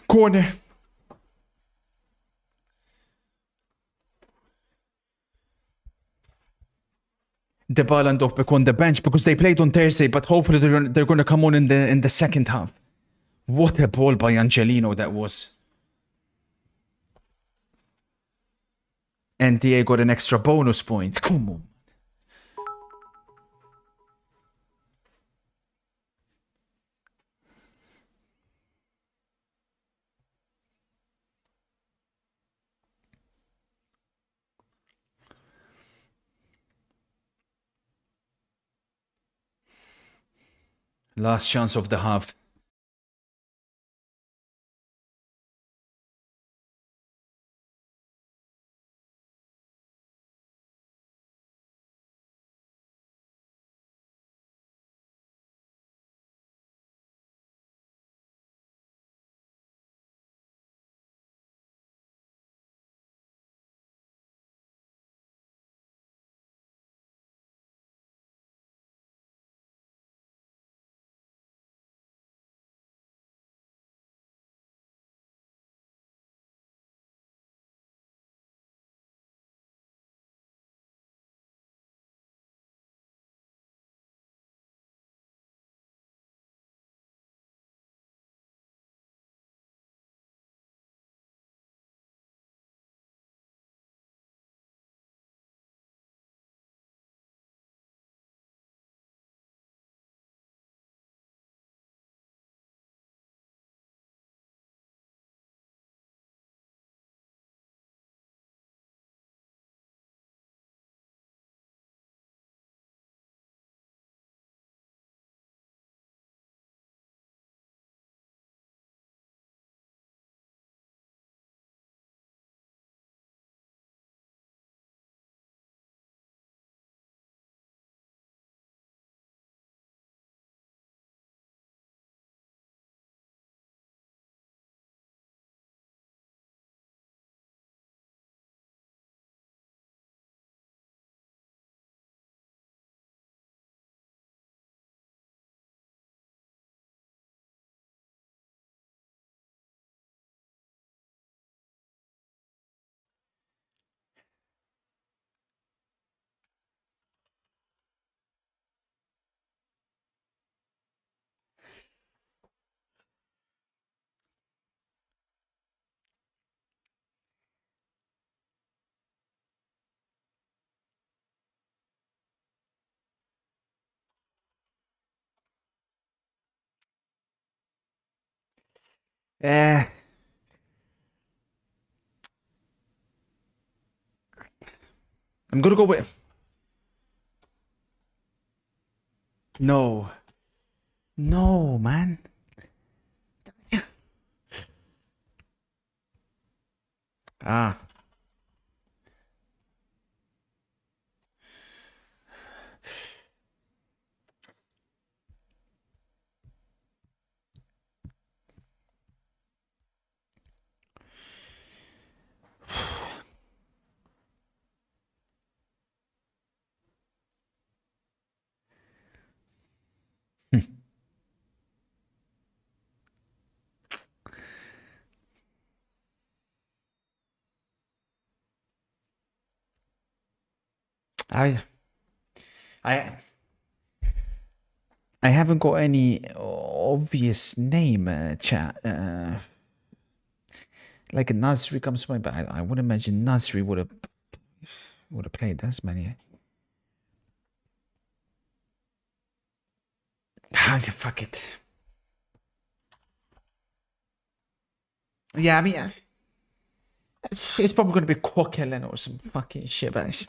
Corner. Dybala and Dovbek on the bench because they played on Thursday, but hopefully they're going to come on in the second half. What a ball by Angelino that was. NTA got an extra bonus point. Come on. Last chance of the half. I'm gonna go with... No. No, man. Ah. I I haven't got any obvious name, chat. Like a Nasri comes to mind, but I would imagine Nasri would have played this many. Ah, fuck it. Yeah, I mean, it's probably going to be Quokellen or some fucking shit, but it's...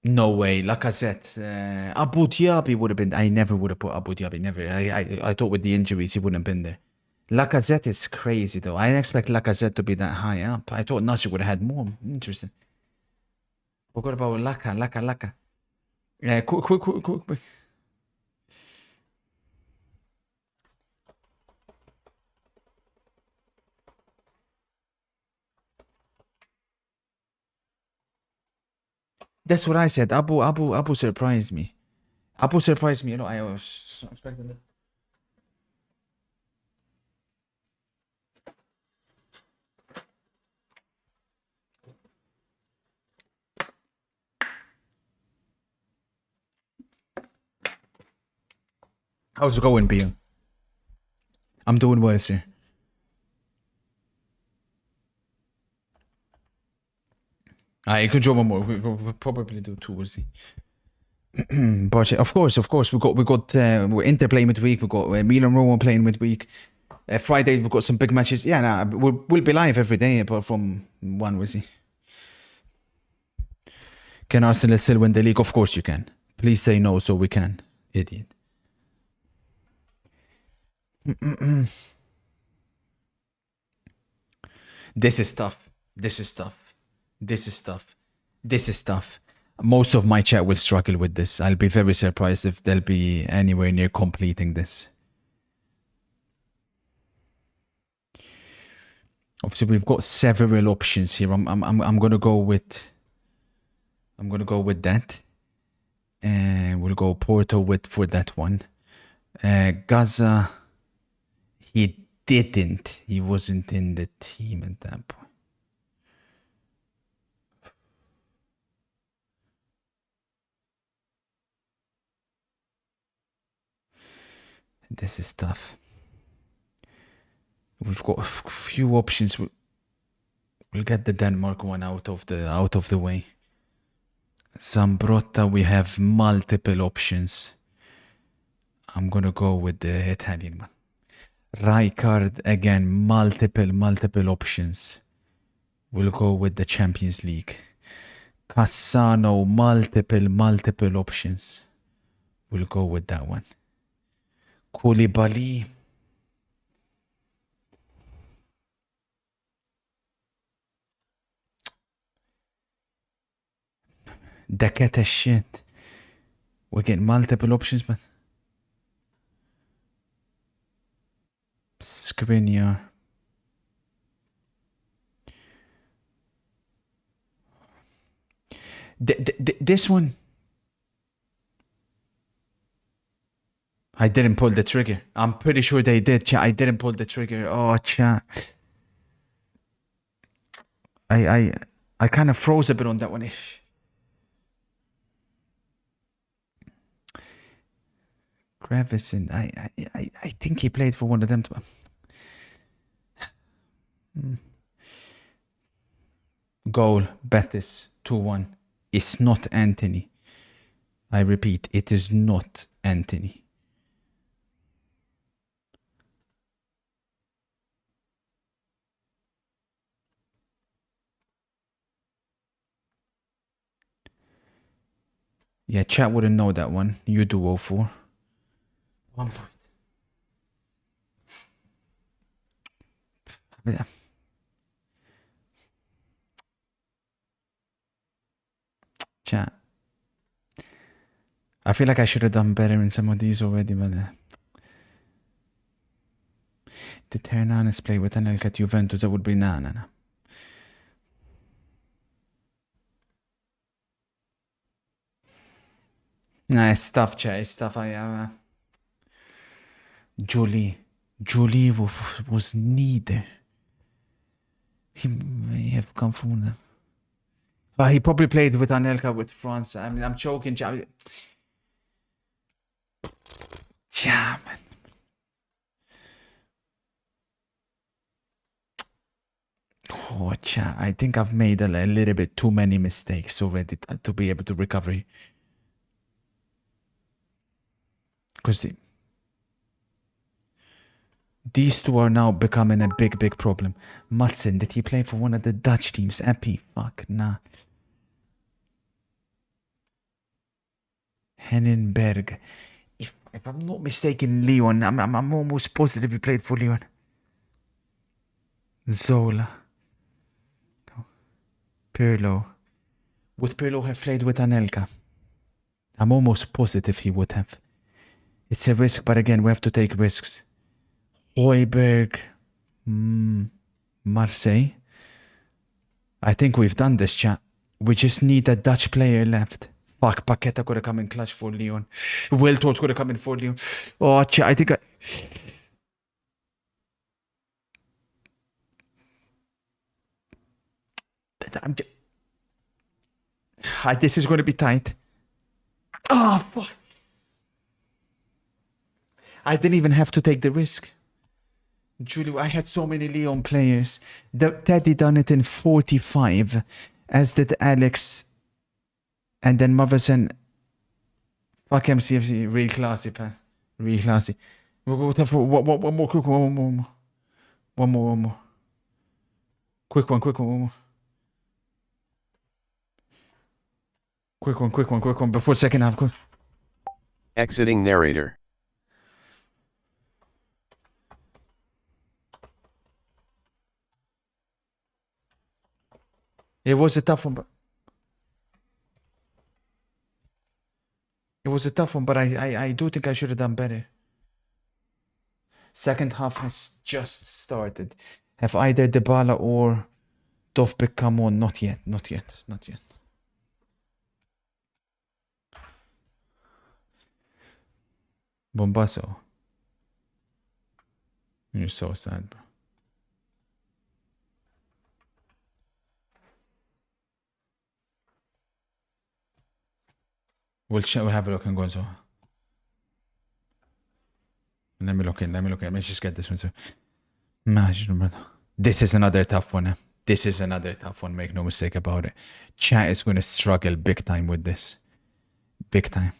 No way, Lacazette. Abu Dhabi would have been... I never would have put Abu Dhabi, never. I thought with the injuries he wouldn't have been there. Lacazette is crazy, though. I didn't expect Lacazette to be that high up. I thought Nasri would have had more. Interesting. Forgot about Laka. Yeah, quick. That's what I said. Abu surprised me. Abu surprised me. You know, I was expecting it. How's it going, Bill? I'm doing worse here. I can draw one more. We'll probably do two. We'll see. But of course, we got we're Inter playing midweek. We got Milan Roma playing midweek. Friday we've got some big matches. Yeah, we'll be live every day apart from one. We'll see. Can Arsenal still win the league? Of course you can. Please say no so we can. Idiot. This is tough. This is tough. This is tough. This is tough. Most of my chat will struggle with this. I'll be very surprised if they'll be anywhere near completing this. Obviously, we've got several options here. I'm gonna go with that. And we'll go Porto for that one. Gaza, he didn't. He wasn't in the team at that point. This is tough. We've got a few options. We'll get the Denmark one out of the way. Zambrotta, we have multiple options. I'm gonna go with the Italian one. Rijkaard, again, multiple options. We'll go with the Champions League. Cassano, multiple options. We'll go with that one. Koulibaly. Dakota shit. We're getting multiple options, but Skriniar. This one, I didn't pull the trigger. I'm pretty sure they did, chat. I didn't pull the trigger. Oh, chat. I kind of froze a bit on that one. Gravison, I think he played for one of them. Goal, Betis, 2-1. It's not Anthony. I repeat, it is not Anthony. Yeah, chat wouldn't know that one. You do 0-4. 1 point. Yeah. Chat. I feel like I should have done better in some of these already, but did Hernanes play with Anelka at Juventus? That would be no. Nah, it's tough, chat. It's tough. Jolie was neither. He may have come from them. But he probably played with Anelka with France. I mean, I'm choking. Yeah, man. Oh, chat. I think I've made a little bit too many mistakes already to be able to recover. Because these two are now becoming a big problem. Madsen, did he play for one of the Dutch teams? Epi, fuck, nah. Hennenberg. If I'm not mistaken, Leon. I'm almost positive he played for Leon. Zola. No. Pirlo. Would Pirlo have played with Anelka? I'm almost positive he would have. It's a risk, but again, we have to take risks. Hoiberg. Marseille. I think we've done this, chat. We just need a Dutch player left. Fuck, Paqueta could have come in clutch for Leon. Wiltord could have come in for Leon. Oh, chat, I think this is going to be tight. Oh, fuck. I didn't even have to take the risk. Julio, I had so many Leon players. Teddy done it in 45, as did Alex. And then Mavison. Fuck MCFC. Real classy, man. Real classy. We'll go for one more quick one. One more. Quick one. One more. Quick one before second half. Quick. Exiting narrator. It was a tough one, but I do think I should have done better. Second half has just started. Have either Dybala or Dovbik come on? Not yet. Bombasso. You're so sad, bro. We'll have a look and go on. So let me look in. Let's just get this one. So imagine, brother. This is another tough one. This is another tough one. Make no mistake about it. Chat is going to struggle big time with this. Big time.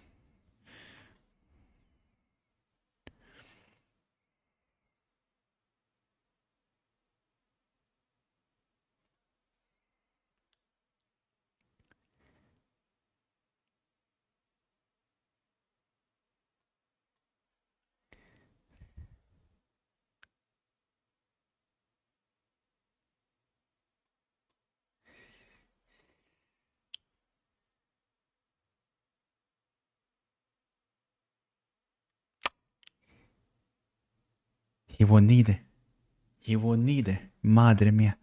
He won't need it. Madre mia.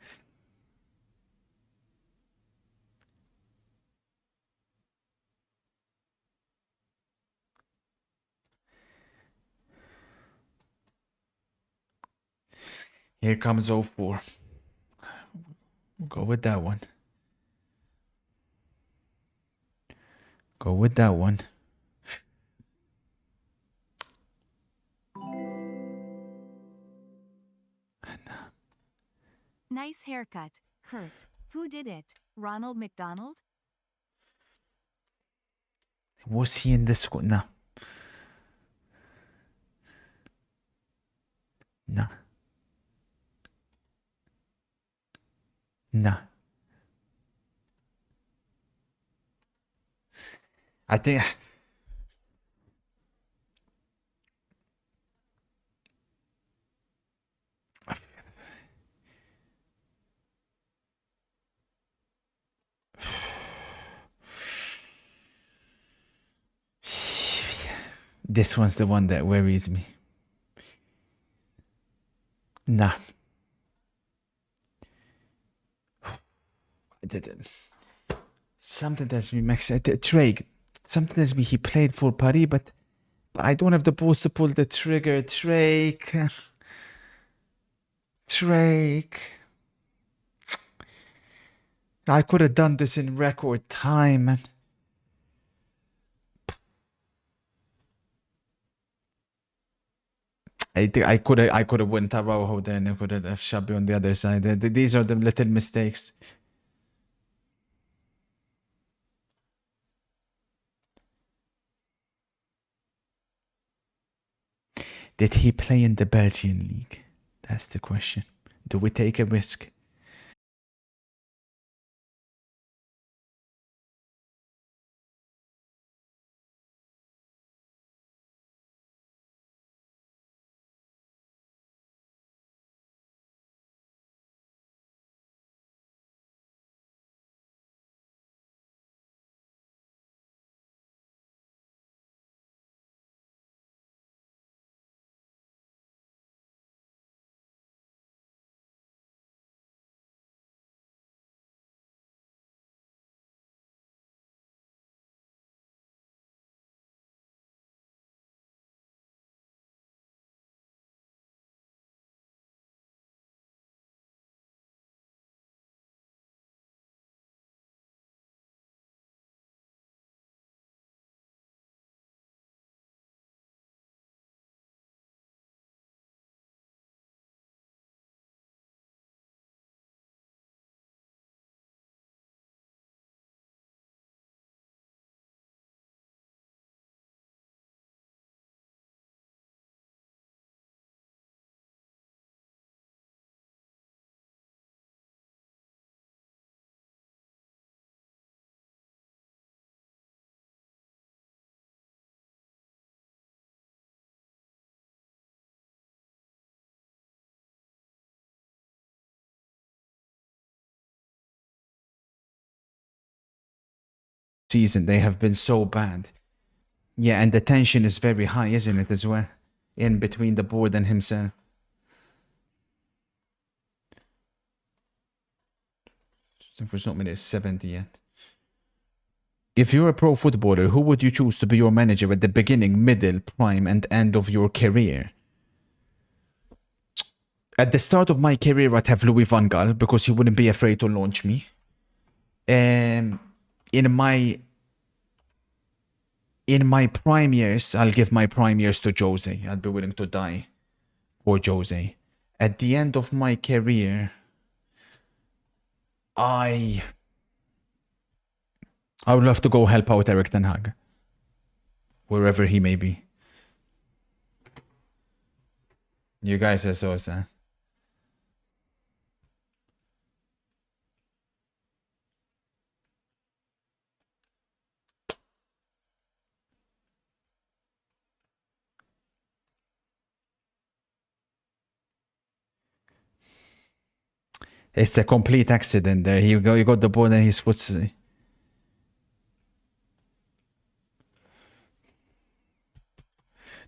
Here comes 04. We'll go with that one. Nice haircut, Kurt. Who did it? Ronald McDonald? Was he in the squad? No. I think this one's the one that worries me. Nah. Something tells me Max Drake. Something tells me he played for Paris, but I don't have the balls to pull the trigger. Drake. I could have done this in record time, man. I think I could have went Araujo there and I could have left Shabby on the other side. These are the little mistakes. Did he play in the Belgian league? That's the question. Do we take a risk? season. They have been so bad. Yeah, and the tension is very high, isn't it, as well? In between the board and himself. There's not many 70 yet. If you're a pro footballer, who would you choose to be your manager at the beginning, middle, prime, and end of your career? At the start of my career, I'd have Louis van Gaal because he wouldn't be afraid to launch me. In my prime years, I'll give my prime years to Jose. I'd be willing to die for Jose. At the end of my career, I would love to go help out Erik ten Hag, wherever he may be. You guys are so sad. It's a complete accident there. He got the ball and his foot.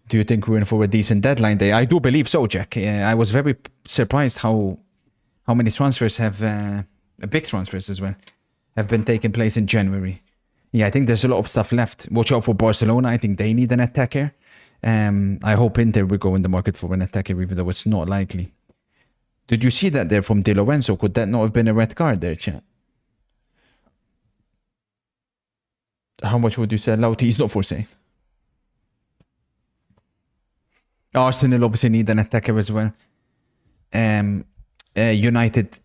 Do you think we're in for a decent deadline day? I do believe so, Jack. I was very surprised how many transfers have, big transfers as well, have been taking place in January. Yeah, I think there's a lot of stuff left. Watch out for Barcelona. I think they need an attacker. I hope Inter will go in the market for an attacker, even though it's not likely. Did you see that there from Di Lorenzo? Could that not have been a red card there, chat? How much would you sell out? He's not for sale. Arsenal obviously need an attacker as well. United,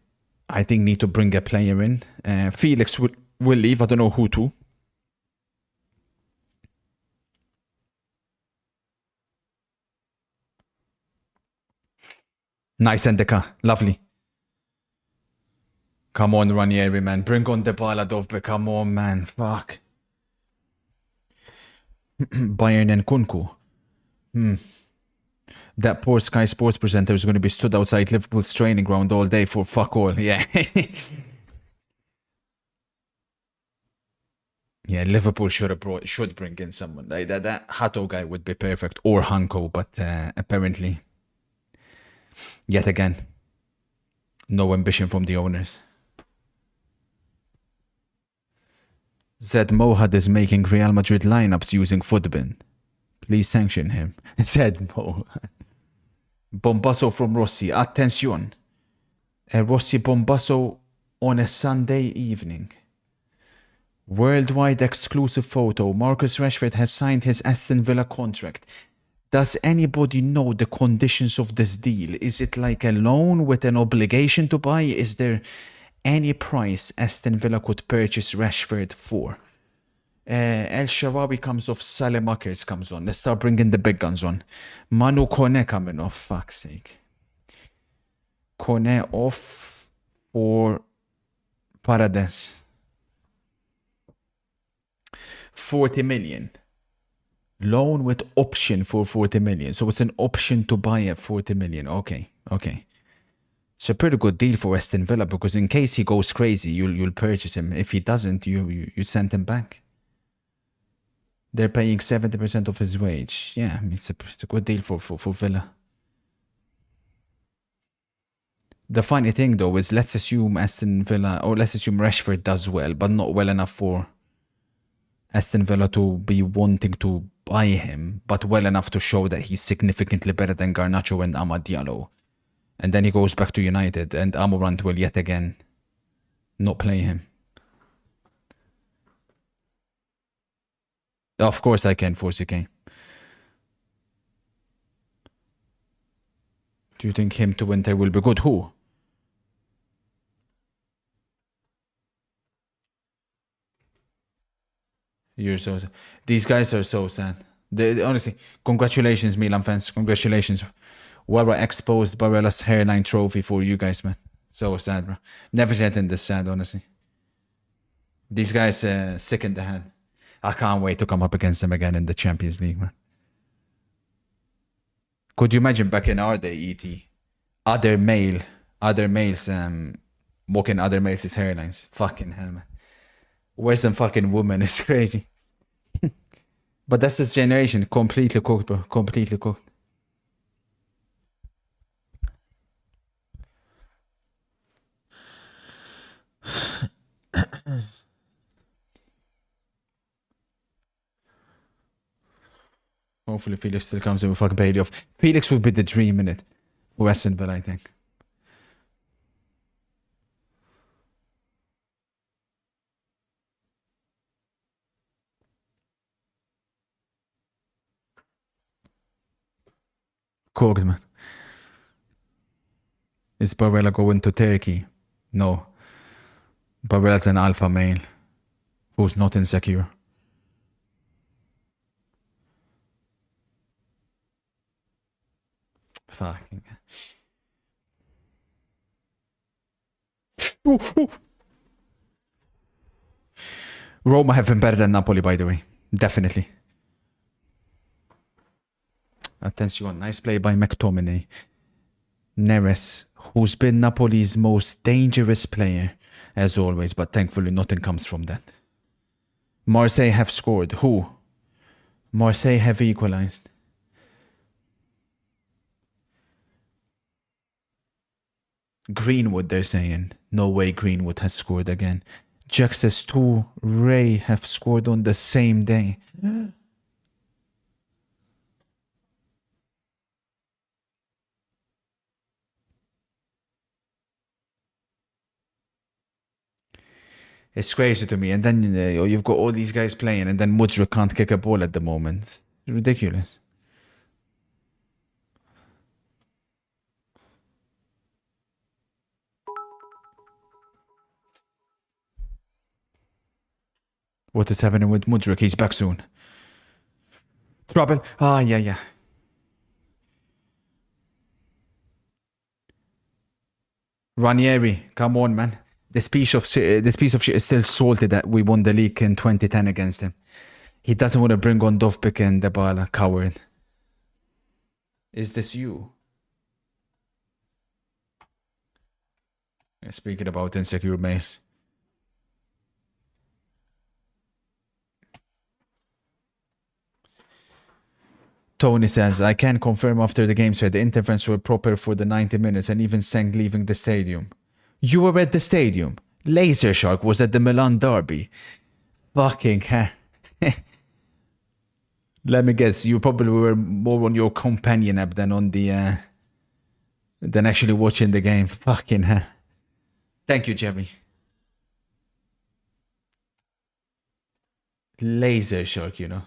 I think, need to bring a player in. Felix will leave. I don't know who to. Nice, Endeka. Lovely. Come on, Ranieri, man. Bring on the Baladov. Come on, man. Fuck. Bayern and Kunku. That poor Sky Sports presenter is going to be stood outside Liverpool's training ground all day for fuck all. Yeah. Yeah, Liverpool should bring in someone. Like that Hato guy would be perfect. Or Hanko, but apparently, yet again, no ambition from the owners. Zed Mohad is making Real Madrid lineups using Footbin. Please sanction him. Zed Mohad. Bombasso from Rossi. Attention. Rossi Bombasso on a Sunday evening. Worldwide exclusive photo. Marcus Rashford has signed his Aston Villa contract. Does anybody know the conditions of this deal? Is it like a loan with an obligation to buy? Is there any price Aston Villa could purchase Rashford for? El Shaarawy comes off, Salemakers comes on. Let's start bringing the big guns on. Manu Kone coming off, fuck's sake. Kone off for Paredes. 40 million. Loan with option for 40 million. So it's an option to buy at 40 million. Okay. It's a pretty good deal for Aston Villa because in case he goes crazy, you'll purchase him. If he doesn't, you send him back. They're paying 70% of his wage. Yeah, it's a good deal for Villa. The funny thing though is let's assume Aston Villa, or let's assume Rashford does well, but not well enough for Aston Villa to be wanting to buy him, but well enough to show that he's significantly better than Garnacho and Amad Diallo. And then he goes back to United and Amorant will yet again not play him. Of course I can, Forsike. Do you think him to Winter will be good? Who? You're so sad. These guys are so sad. Honestly, congratulations, Milan fans. Congratulations. Wara exposed Barella's hairline trophy for you guys, man. So sad, bro. Never seen anything this sad, honestly. These guys sick in the head. I can't wait to come up against them again in the Champions League, man. Could you imagine back in our day, ET? Other males walking other males' hairlines. Fucking hell, man. Worse than fucking woman. It's crazy. But that's this generation. Completely cooked, bro. Completely cooked. Hopefully Felix still comes in with fucking paid off. Felix would be the dream in it. For Westonville, I think. Cooked, man. Is Barella going to Turkey? No. Barella's an alpha male who's not insecure. Fucking. Roma have been better than Napoli, by the way. Definitely. Attention, nice play by McTominay. Neres, who's been Napoli's most dangerous player, as always, but thankfully nothing comes from that. Marseille have scored. Who? Marseille have equalized. Greenwood, they're saying. No way Greenwood has scored again. Jack says 2 Ray have scored on the same day. It's crazy to me. And then you've got all these guys playing, and then Mudryk can't kick a ball at the moment. It's ridiculous. What is happening with Mudryk? He's back soon. Trouble. Ah, yeah. Ranieri, come on, man. This piece of shit is still salty that we won the league in 2010 against him. He doesn't want to bring on Dovbik and Dybala, coward. Is this you? Speaking about insecure males. Tony says, I can confirm after the game, sir, the intervents were proper for the 90 minutes and even sang leaving the stadium. You were at the stadium. Laser Shark was at the Milan derby. Fucking hell. Let me guess, you probably were more on your companion app than on the than actually watching the game. Fucking hell. Thank you, Jeremy. Laser Shark, you know.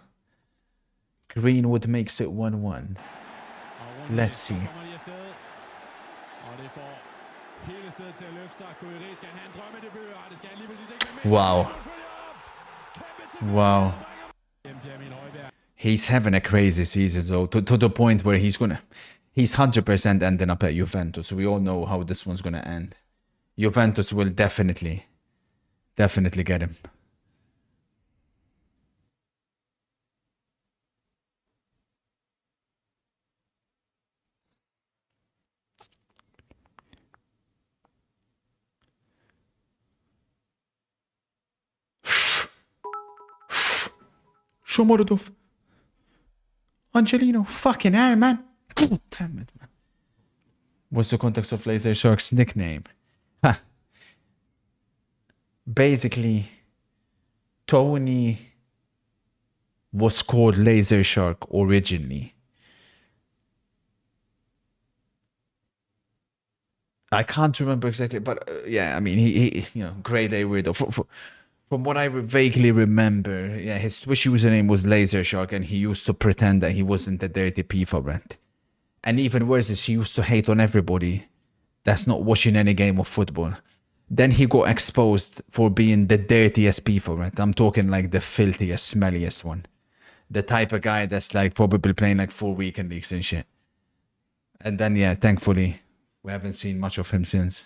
Greenwood makes it 1-1. Let's see. Wow. He's having a crazy season, though, to the point where he's 100% ending up at Juventus. We all know how this one's gonna end. Juventus will definitely get him. Shomorodov. Angelino. Fucking hell, man. God damn it, man. What's the context of Laser Shark's nickname? Huh. Basically, Tony was called Laser Shark originally. I can't remember exactly, but yeah, I mean, he grade A weirdo. From what I vaguely remember, yeah, his Twitch username was Laser Shark, and he used to pretend that he wasn't a dirty FIFA rat. And even worse is he used to hate on everybody that's not watching any game of football. Then he got exposed for being the dirtiest FIFA rat. I'm talking like the filthiest, smelliest one. The type of guy that's like probably playing like 4 weekend leagues and shit. And then, yeah, thankfully, we haven't seen much of him since.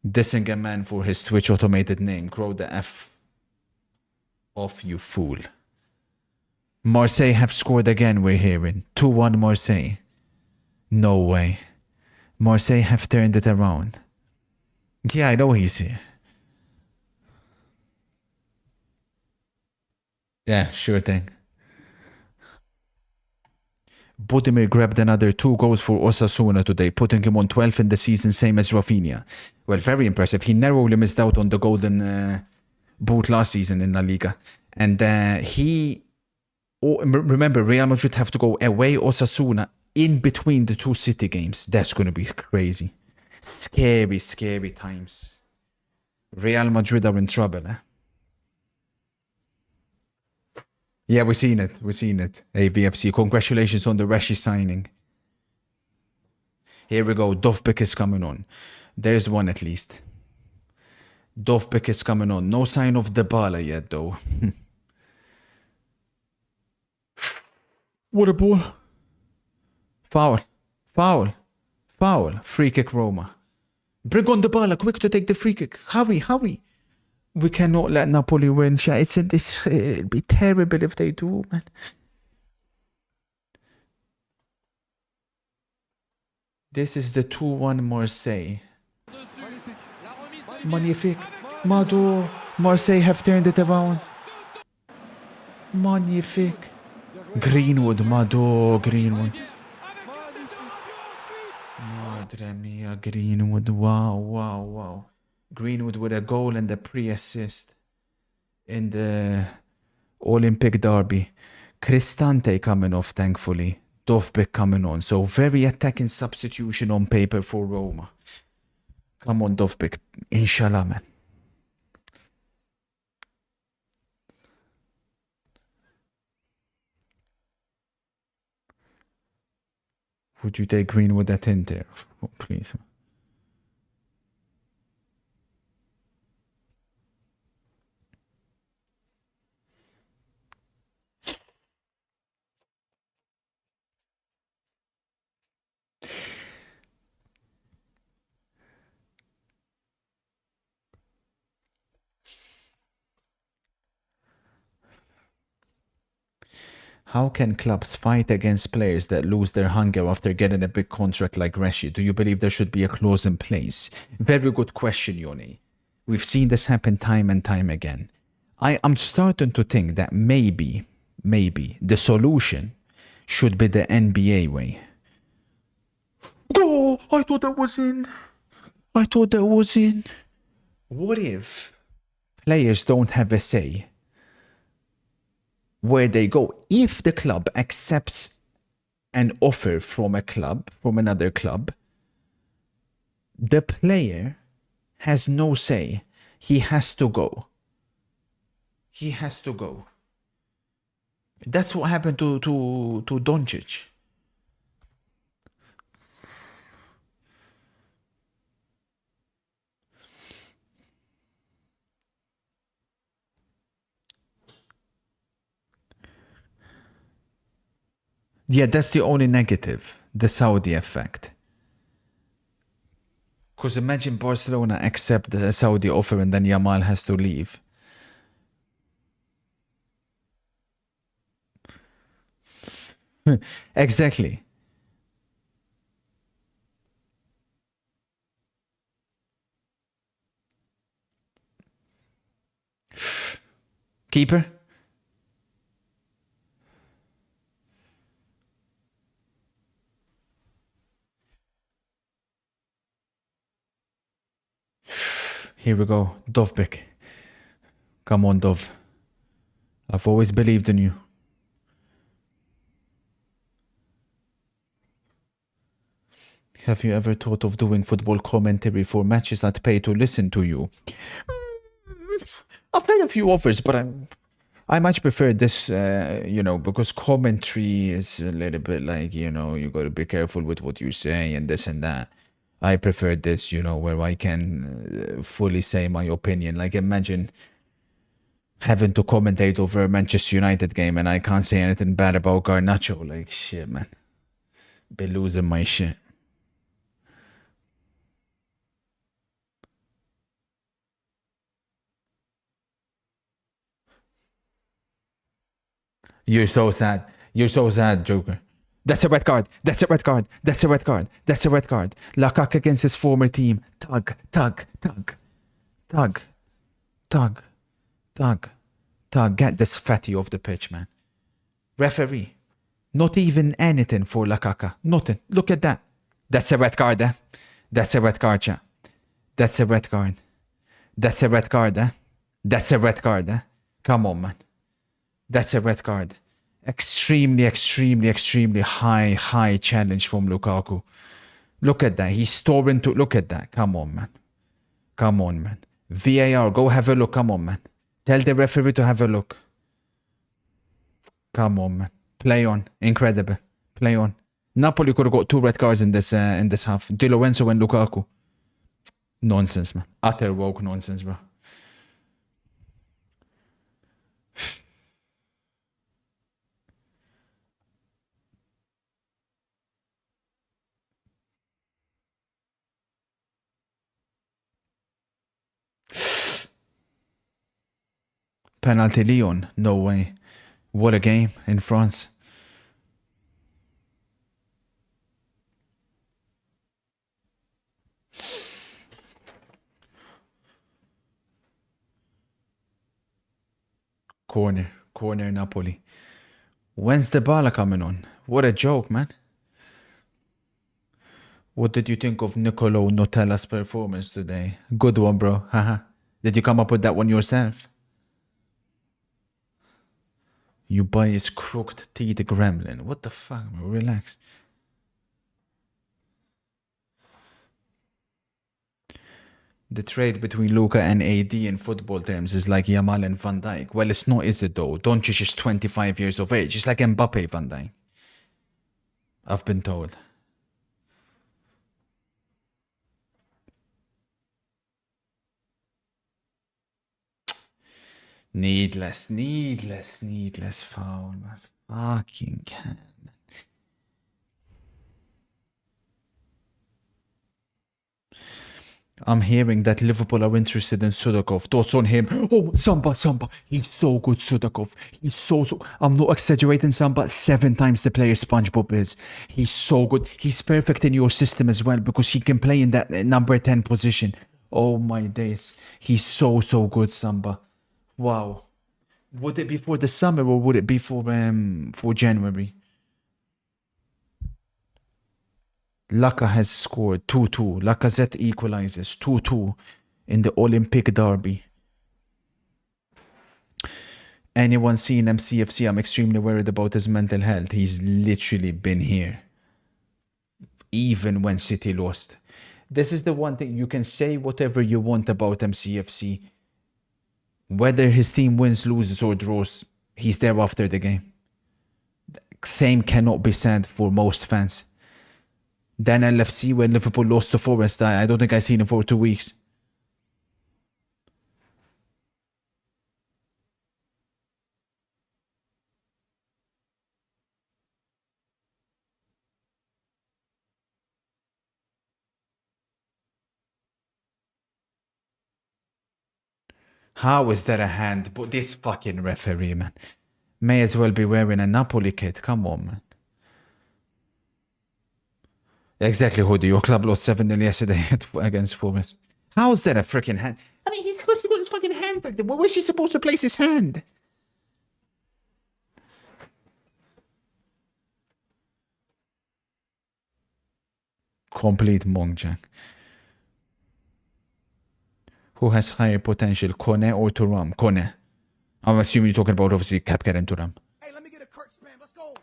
Dissing a man for his Twitch automated name. Crow the F off, you fool. Marseille have scored again, we're hearing. 2-1 Marseille. No way. Marseille have turned it around. Yeah, I know he's here. Yeah, sure thing. Budimir grabbed another 2 goals for Osasuna today, putting him on 12 in the season, same as Rafinha. Well, very impressive. He narrowly missed out on the golden boot last season in La Liga. And remember, Real Madrid have to go away Osasuna in between the 2 City games. That's going to be crazy. Scary, scary times. Real Madrid are in trouble, eh? Yeah, we've seen it. We've seen it. AVFC, congratulations on the Reshi signing. Here we go. Dovbik is coming on. There's one at least. Dovbik is coming on. No sign of Dybala yet, though. What a ball. Foul. Foul. Foul. Free kick, Roma. Bring on Dybala. Quick to take the free kick. Hurry, hurry. We cannot let Napoli win. It'd be terrible if they do, man. This is the 2-1 Marseille. Magnifique. Mado. Marseille have turned it around. Magnifique. Greenwood. Mado. Greenwood. Madre mia. Greenwood. Wow, wow, wow. Greenwood with a goal and a pre-assist in the Olympic derby. Cristante coming off, thankfully. Dovbik coming on. So very attacking substitution on paper for Roma. Come on, Dovbik. Inshallah, man. Would you take Greenwood at Inter? Oh, please. How can clubs fight against players that lose their hunger after getting a big contract like Reshi? Do you believe there should be a clause in place? Very good question, Yoni. We've seen this happen time and time again. I'm starting to think that maybe the solution should be the NBA way. Oh, I thought that was in. What if players don't have a say where they go? If the club accepts an offer from another club, the player has no say. He has to go. That's what happened to Doncic. Yeah, that's the only negative, the Saudi effect. Because imagine Barcelona accept the Saudi offer and then Yamal has to leave. Exactly. Keeper? Here we go. Dovbik. Come on, Dov. I've always believed in you. Have you ever thought of doing football commentary for matches I'd pay to listen to you? I've had a few offers, but I much prefer this, because commentary is a little bit like, you got to be careful with what you say and this and that. I prefer this, where I can fully say my opinion. Like, imagine having to commentate over a Manchester United game and I can't say anything bad about Garnacho. Like, shit, man. Be losing my shit. You're so sad. You're so sad, Joker. That's a red card. That's a red card. That's a red card. That's a red card. Lukaku against his former team. Tug. Get this fatty off the pitch, man. Referee. Not even anything for Lukaku. Nothing. Look at that. That's a red card, eh? That's a red card, chat. That's a red card. That's a red card, eh? That's a red card, eh? Come on, man. That's a red card. Extremely, extremely, extremely high challenge from Lukaku. Look at that. He's storing to... Look at that. Come on, man. Come on, man. VAR, go have a look. Come on, man. Tell the referee to have a look. Come on, man. Play on. Incredible. Play on. Napoli could have got 2 red cards in this half. Di Lorenzo and Lukaku. Nonsense, man. Utter woke nonsense, bro. Penalty Lyon. No way. What a game in France. Corner Napoli. When's the ball coming on? What a joke, man. What did you think of Nicolo Nutella's performance today? Good one, bro. Haha. Did you come up with that one yourself? You buy his crooked teeth gremlin. What the fuck, bro? Relax. The trade between Luka and AD in football terms is like Yamal and Van Dijk. Well, it's not, is it though? Doncic is 25 years of age. It's like Mbappe, Van Dijk. I've been told. Needless foul, man. Fucking can. I'm hearing that Liverpool are interested in Sudakov. Thoughts on him? Oh, Samba. He's so good, Sudakov. He's so... I'm not exaggerating, Samba. 7 times the player SpongeBob is. He's so good. He's perfect in your system as well because he can play in that number 10 position. Oh my days. He's so good, Samba. Wow. Would it be for the summer or would it be for January? Laka has scored 2-2. Lacazette equalizes 2-2 in the Olympic derby. Anyone seen MCFC? I'm extremely worried about his mental health. He's literally been here. Even when City lost. This is the one thing. You can say whatever you want about MCFC. Whether his team wins, loses or draws, he's there after the game. Same cannot be said for most fans. Then LFC, when Liverpool lost to Forest, I don't think I've seen him for 2 weeks. How is that a hand? But this fucking referee, man. May as well be wearing a Napoli kit. Come on, man. Exactly, Hoodie. Your club lost 7-0 yesterday against Forest. How is that a freaking hand? I mean, he's supposed to put his fucking hand back there. Where's he supposed to place his hand? Complete monk, Jack. Who has higher potential, Kone or Thuram? Kone. I'm assuming you're talking about, obviously, Kapker and Thuram. Hey, let me get a cart spam. Let's go.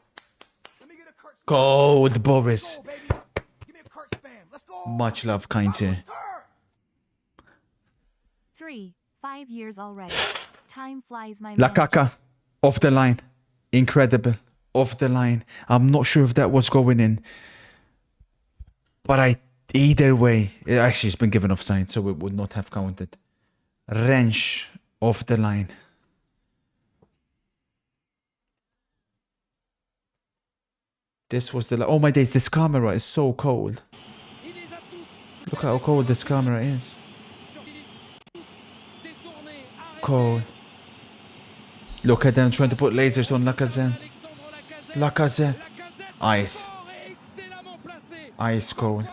Let me get a cart spam. Cold, Boris. Let's go, baby. Give me a cart spam. Let's go. Much love, kind sir. 5 years already. Time flies, my man. Lukaku, off the line. Incredible. Off the line. I'm not sure if that was going in. But either way, actually it's been given offside, so it would not have counted. Wrench off the line. This was the... Oh my days, this camera is so cold. Look how cold this camera is. Cold. Look at them trying to put lasers on Lacazette. Lacazette. Ice. Ice cold.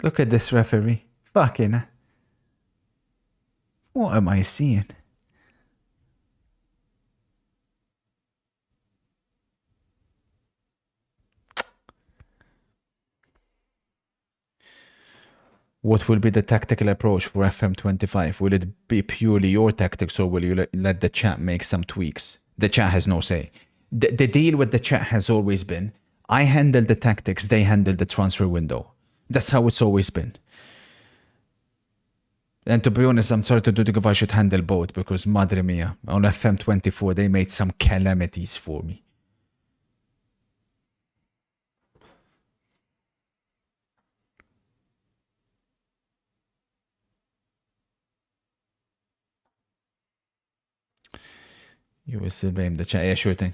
Look at this referee. Fucking. What am I seeing? What will be the tactical approach for FM25? Will it be purely your tactics, or will you let the chat make some tweaks? The chat has no say. The deal with the chat has always been, I handle the tactics, they handle the transfer window. That's how it's always been. And to be honest, I'm sorry to do if I should handle both, because madre mia, on FM24 they made some calamities for me. You will still blame the chat. Yeah, sure thing.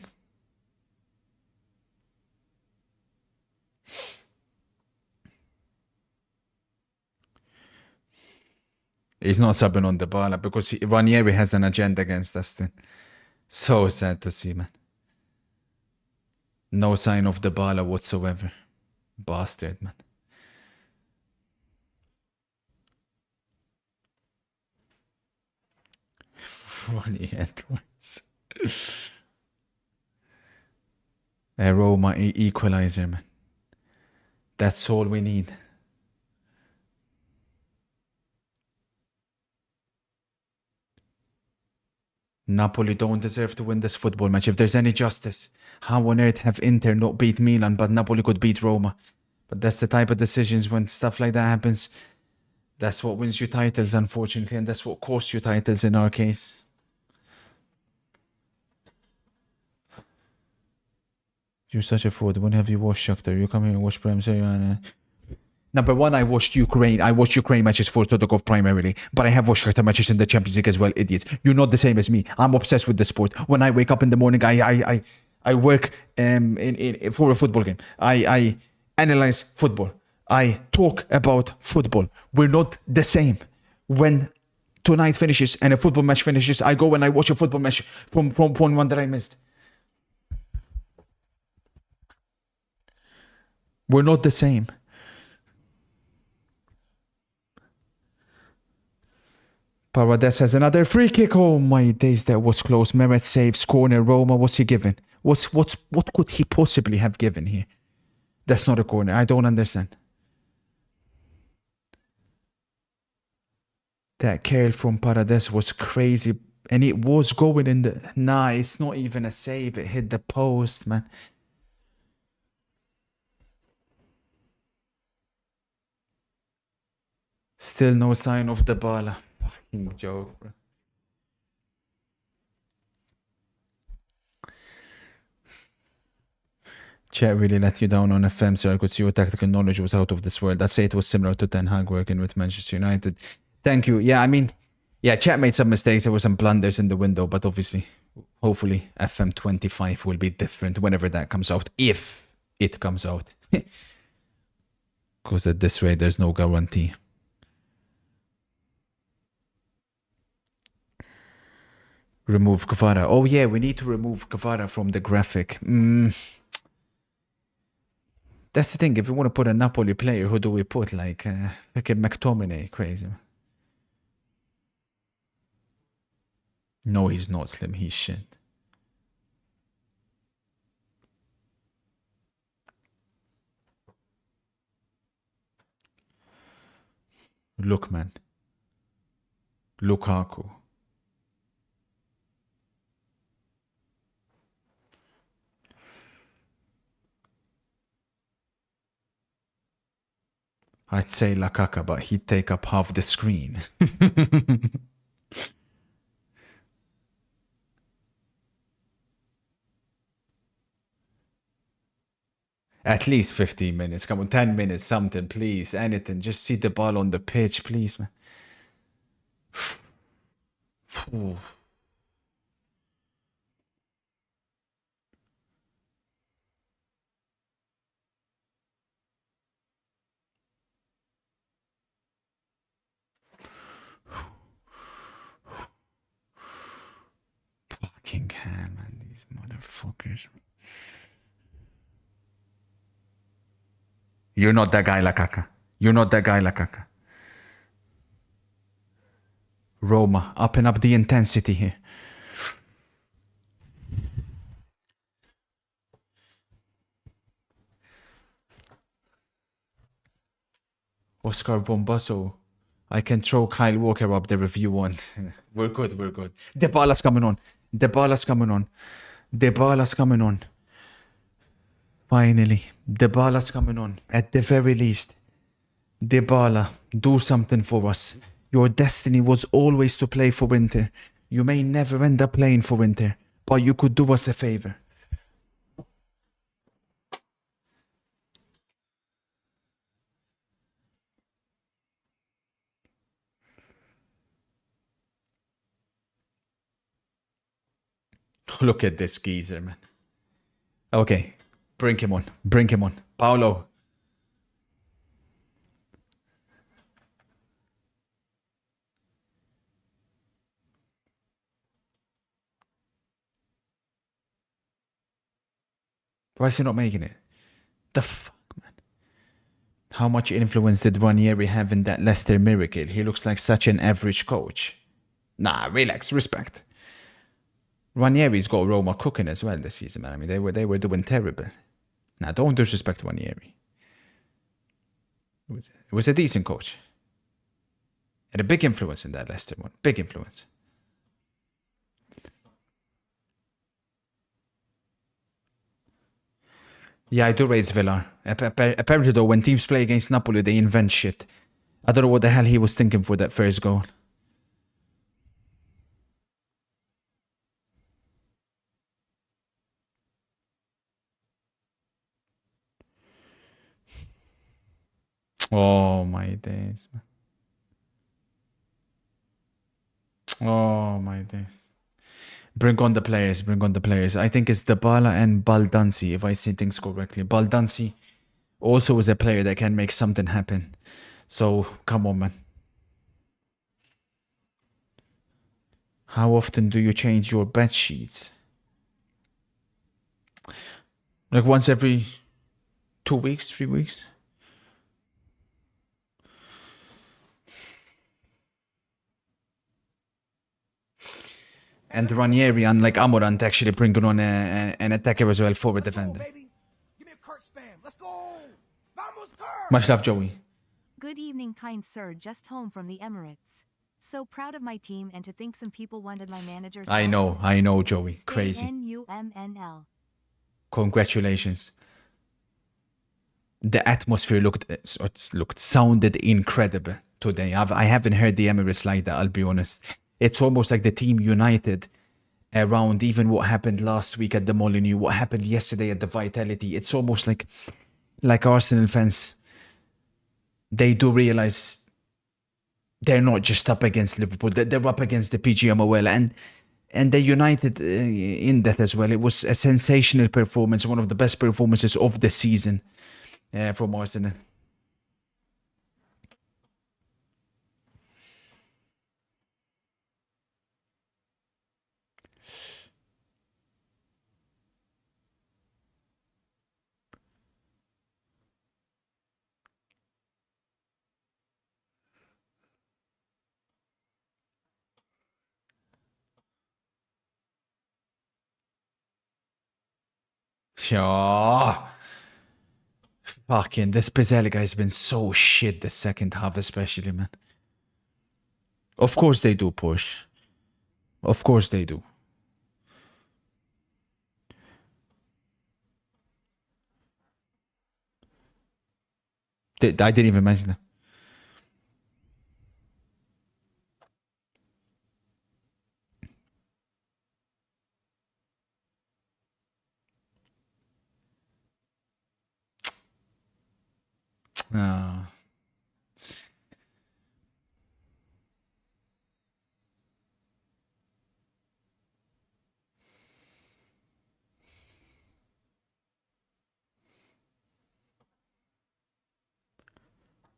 He's not subbing on the Dybala because Ranieri has an agenda against us then. So sad to see, man. No sign of the Dybala whatsoever. Bastard, man. Ronnie Edwards. A Roma equalizer, man. That's all we need. Napoli don't deserve to win this football match. If there's any justice, how on earth have Inter not beat Milan, but Napoli could beat Roma? But that's the type of decisions when stuff like that happens. That's what wins you titles, unfortunately, and that's what costs you titles in our case. You're such a fraud. When have you watched Shakhtar? You come here and watch Prem Serie. Number one, I watched Ukraine. I watched Ukraine matches for Totokov primarily, but I have watched Shakhtar matches in the Champions League as well, idiots. You're not the same as me. I'm obsessed with the sport. When I wake up in the morning, I work for a football game. I analyze football. I talk about football. We're not the same. When tonight finishes and a football match finishes, I go and I watch a football match from one that I missed. We're not the same. Paredes has another free kick. Oh my days, that was close. Meret saves, corner. Roma, what's he given? What could he possibly have given here? That's not a corner. I don't understand. That curl from Paredes was crazy. And it was going in the... Nah, it's not even a save. It hit the post, man. Still no sign of Dybala. Fucking joke, bro. Chat really let you down on FM, sir. I could see your tactical knowledge was out of this world. I'd say it was similar to Ten Hag working with Manchester United. Thank you. Yeah, I mean, yeah, chat made some mistakes. There were some blunders in the window, but obviously, hopefully, FM25 will be different whenever that comes out, if it comes out. Because at this rate, there's no guarantee. Remove Kvara. Oh yeah, we need to remove Kvara from the graphic. That's the thing. If we want to put a Napoli player, who do we put? Like McTominay, crazy. No, he's not slim. He's shit. Look, man. Lukaku. I'd say Lakaka, but he'd take up half the screen. At least 15 minutes. Come on, 10 minutes, something, please. Anything. Just see the ball on the pitch, please, man. Fucking hell, man. These motherfuckers. You're not that guy, Lakaka. You're not that guy, Lakaka. Roma, upping up the intensity here. Oscar Bombasso. I can throw Kyle Walker up there if you want. We're good, we're good. Dybal's coming on. Dybal's coming on. Dybal's coming on. Finally. Dybal's coming on. At the very least. Dybala, do something for us. Your destiny was always to play for Inter. You may never end up playing for Inter, but you could do us a favor. Look at this geezer, man. Okay, bring him on. Bring him on. Paolo. Why is he not making it? The fuck, man. How much influence did Ranieri have in that Leicester miracle? He looks like such an average coach. Nah, relax, respect. Ranieri's got Roma cooking as well this season, man. I mean, they were doing terrible. Nah, don't disrespect Ranieri. It was a decent coach. Had a big influence in that Leicester one. Big influence. Yeah, I do rate Villar. Apparently, though, when teams play against Napoli, they invent shit. I don't know what the hell he was thinking for that first goal. Oh, my days. Oh, my days. Bring on the players. Bring on the players. I think it's Dybala and Baldanzi, if I say things correctly. Baldanzi also is a player that can make something happen. So, come on, man. How often do you change your bed sheets? Like once every 2 weeks, 3 weeks? And Ranieri, unlike Amorant, actually bringing on an attacker as well, forward defender. Baby. Give me a cart spam. Let's go. Vamos, Kurt. Much love, Joey. Good evening, kind sir. Just home from the Emirates. So proud of my team and to think some people wanted my manager. I know, Joey. Crazy. NUMNL. Congratulations. The atmosphere sounded incredible today. I haven't heard the Emirates like that, I'll be honest. It's almost like the team united around even what happened last week at the Molineux, what happened yesterday at the Vitality. It's almost like Arsenal fans, they do realize they're not just up against Liverpool, they're up against the PGMOL, and they united in that as well. It was a sensational performance, one of the best performances of the season from Arsenal. Yeah. Fucking, this Pizzella guy's been so shit the second half, especially, man. Of course they do push. Of course they do. I didn't even mention that. Oh.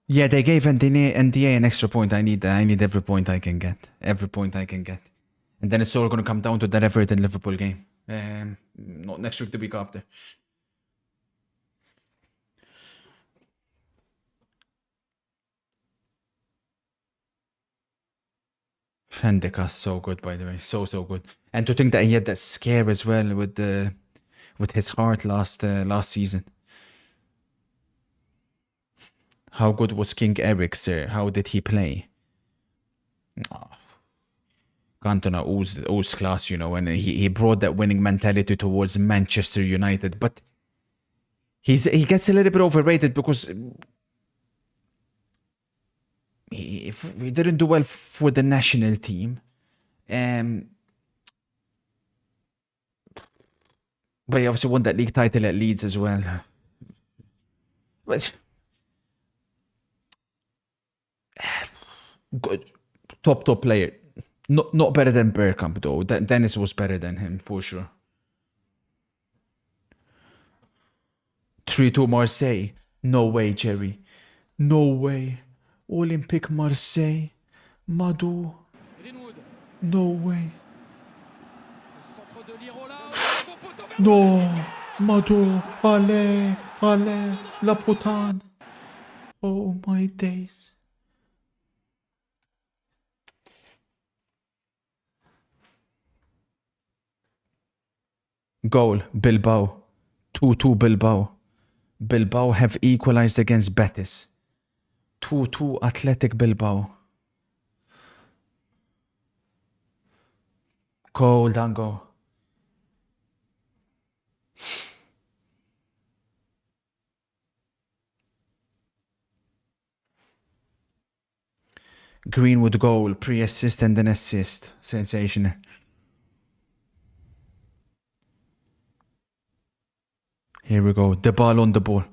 Yeah, they gave NDA an extra point. I need every point I can get. Every point I can get. And then it's all going to come down to that Everton Liverpool game. Not next week, the week after. Endika's so good, by the way. So good. And to think that he had that scare as well with his heart last season. How good was King Eric, sir? How did he play? Cantona owes class, you know, and he brought that winning mentality towards Manchester United. But he gets a little bit overrated because he didn't do well for the national team. But he obviously won that league title at Leeds as well. But good, top player. Not better than Bergkamp though. Dennis was better than him for sure. 3-2 Marseille. No way, Jerry. No way. Olympique Marseille. Madou. No way. No. Madou. Allez. La putain. Oh my days. Goal, Bilbao. 2-2 Bilbao. Bilbao have equalized against Betis. 2-2 Athletic Bilbao. Goal, Dango. Greenwood goal, pre-assist and then assist. Sensational. Here we go. The ball on the ball.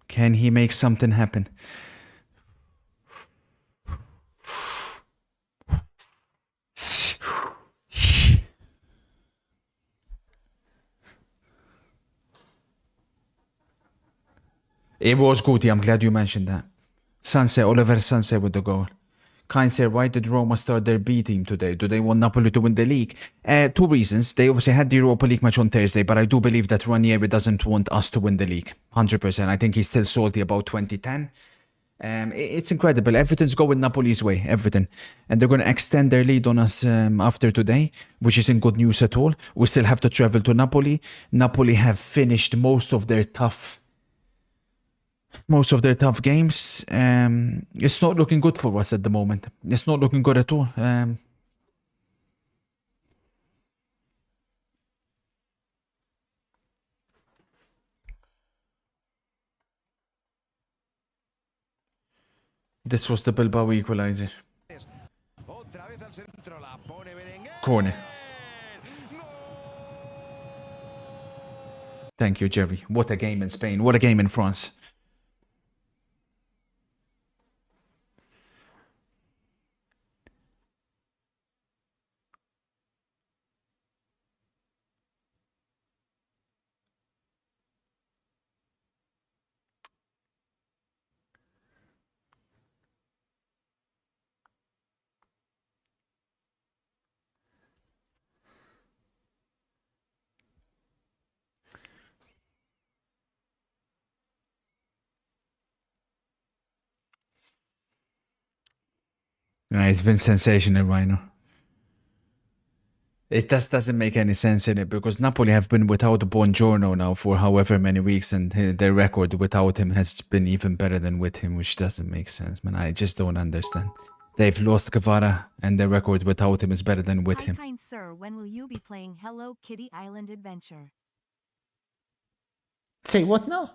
Can he make something happen? It was good. I'm glad you mentioned that. Oliver Sanse with the goal. Kind sir, why did Roma start their B team today? Do they want Napoli to win the league? 2 reasons. They obviously had the Europa League match on Thursday, but I do believe that Ranieri doesn't want us to win the league. 100%. I think he's still salty about 2010. It's incredible. Everything's going Napoli's way. Everything. And they're going to extend their lead on us after today, which isn't good news at all. We still have to travel to Napoli. Napoli have finished most of their tough games. It's not looking good for us at the moment. It's not looking good at all. This was the Bilbao equalizer. Corner. Thank you, Jerry. What a game in Spain. What a game in France. It's been sensational right now. It just doesn't make any sense in it because Napoli have been without Buongiorno now for however many weeks, and their record without him has been even better than with him, which doesn't make sense, man. I just don't understand. They've lost Guevara, and their record without him is better than with him. Kind sir, when will you be playing Hello Kitty Island Adventure? Say what now?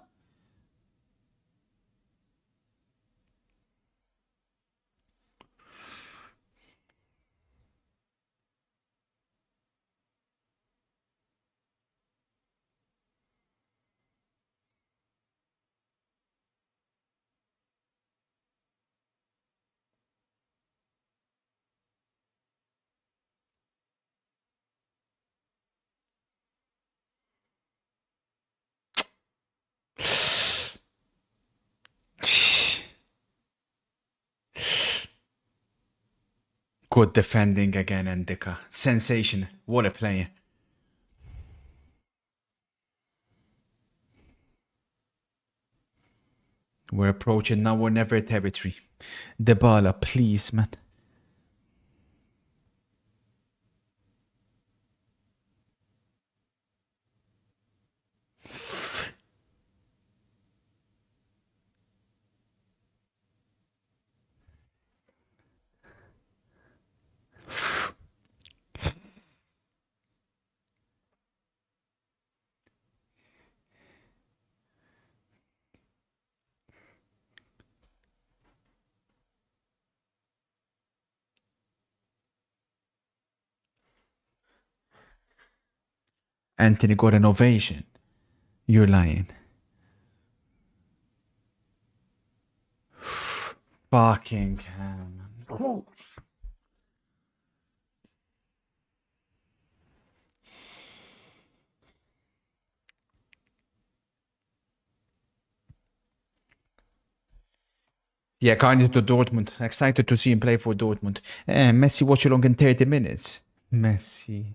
Good defending again, Ndika. Sensation. What a player. We're approaching now or never territory. Dybala, please, man. Anthony got an ovation. You're lying. Fucking hell. Yeah, Carney to Dortmund. Excited to see him play for Dortmund. Messi watch along in 30 minutes. Messi.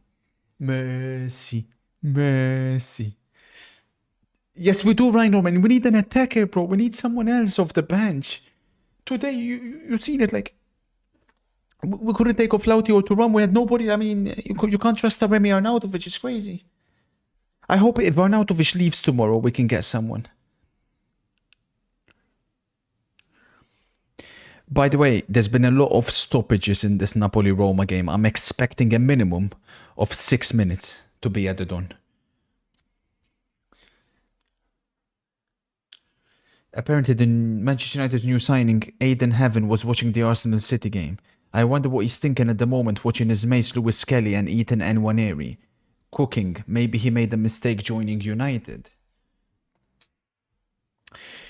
Yes, we do, Ryan Norman. We need an attacker, bro. We need someone else off the bench. Today, you've seen it. Like, we couldn't take off Lauti or Thuram. We had nobody. I mean, you can't trust Remy Arnautovic. It's crazy. I hope if Arnautovic leaves tomorrow, we can get someone. By the way, there's been a lot of stoppages in this Napoli-Roma game. I'm expecting a minimum of 6 minutes to be added on. Apparently, the Manchester United's new signing, Aidan Heaven, was watching the Arsenal City game. I wonder what he's thinking at the moment watching his mates Lewis Kelly and Ethan Nwaneri. Cooking. Maybe he made a mistake joining United.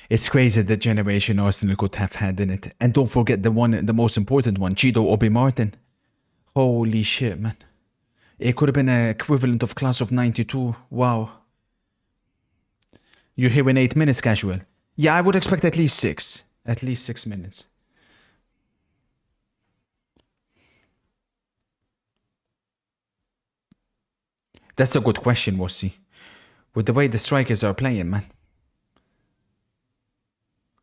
It's crazy the generation Arsenal could have had in it. And don't forget the most important one, Chido Obi Martin. Holy shit, man. It could have been an equivalent of class of 92. Wow. You're here in 8 minutes, casual. Yeah, I would expect at least 6. At least 6 minutes. That's a good question, Wossi. With the way the strikers are playing, man.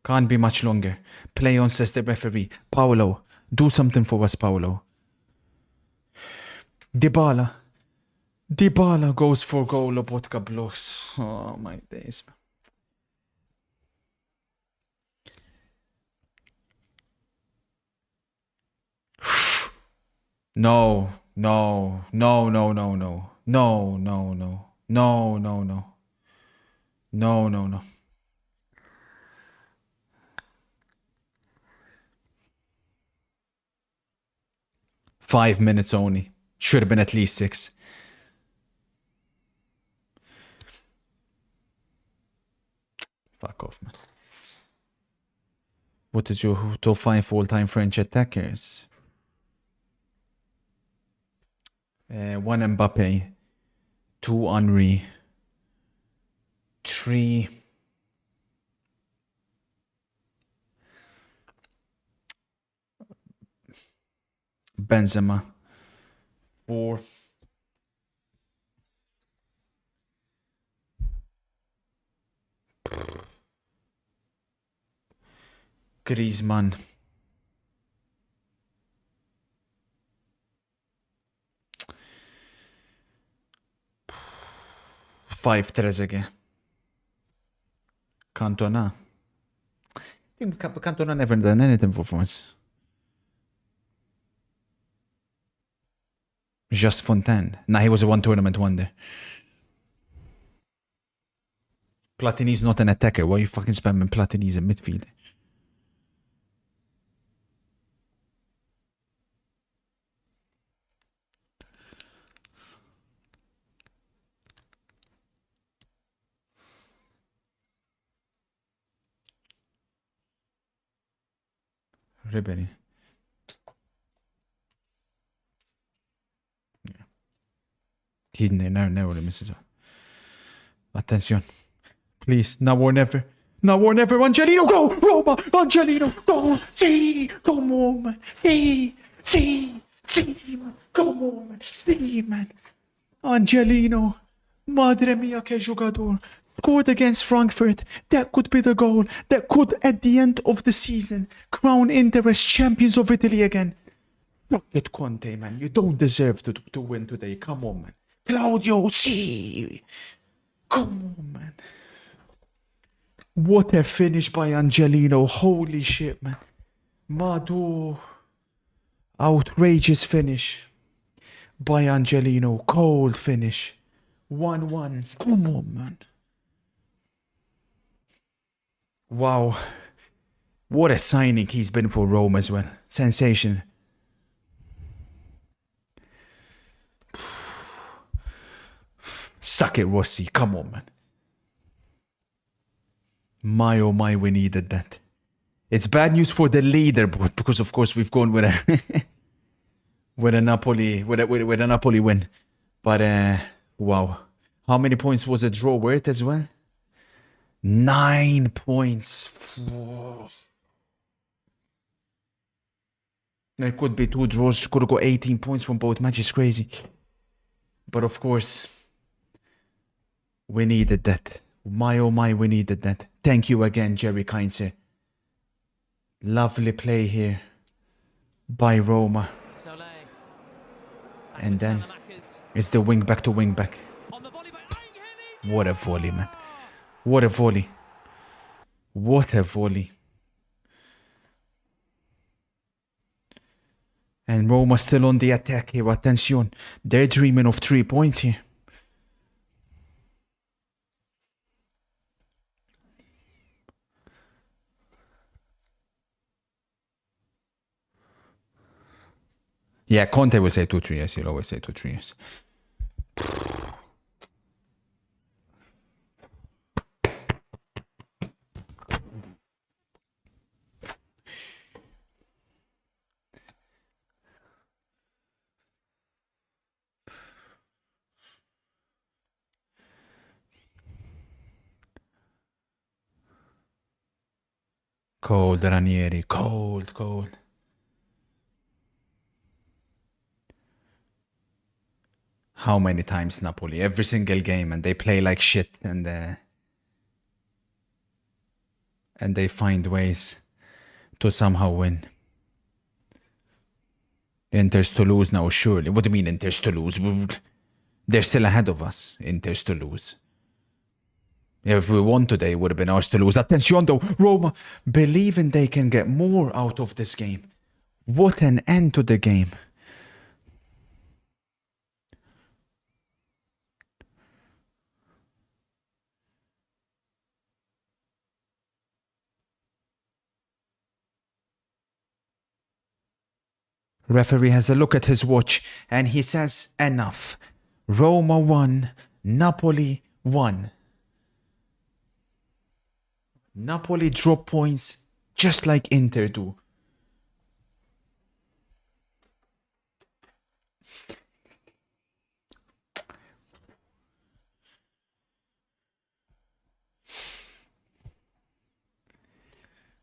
Can't be much longer. Play on, says the referee. Paolo, do something for us, Paolo. Dybala goes for goal. Lobotka blocks. Oh, my days. No. 5 minutes only. Should have been at least 6. Fuck off, man. What is your top 5 all-time French attackers? 1 Mbappe, 2 Henry, 3 Benzema, 4 Griezmann, 5 Trezeguet, Cantona. I think Cantona never done anything for France. Just Fontaine. Nah, he was a one tournament wonder. Platini's not an attacker. Why are you fucking spamming Platini's a midfielder? Ribery. Yeah. He narrowly misses out. Attention. Please, now or never. Now or never. Angelino, go! Roma! Angelino, go! See! Come on, man! See! Man! Come on, man! See, man! Angelino! Madre mia, che giocatore! Scored against Frankfurt. That could be the goal. That could, at the end of the season, crown Inter as champions of Italy again. Fuck it, Conte, man. You don't deserve to win today. Come on, man. Claudio, see. Come on, man. What a finish by Angelino. Holy shit, man. Madu. Outrageous finish by Angelino. Cold finish. 1-1. Come on, man. Wow. What a signing he's been for Rome as well. Sensation. Suck it, Rossi. Come on, man. My oh my, we needed that. It's bad news for the leaderboard because, of course, we've gone with a with a Napoli win. But wow, how many points was a draw worth as well? 9 points. There could be 2 draws. Could have got 18 points from both matches. Crazy. But of course, we needed that. My oh my, we needed that. Thank you again, Jerry Kainze. Lovely play here by Roma. And then it's the wing back to wing back. What a volley, man. What a volley. What a volley. And Roma still on the attack here. Attention. They're dreaming of 3 points here. Yeah, Conte will say 2-3 years. He'll always say 2-3 years. Cold, Ranieri. Cold, cold. How many times Napoli? Every single game, and they play like shit, and they find ways to somehow win. Inter's to lose now, surely. What do you mean Inter's to lose? They're still ahead of us. Inter's to lose. Yeah, if we won today, it would have been ours to lose. Attention though, Roma believing they can get more out of this game. What an end to the game. Referee has a look at his watch and he says, enough. Roma won, Napoli won. Napoli drop points just like Inter do.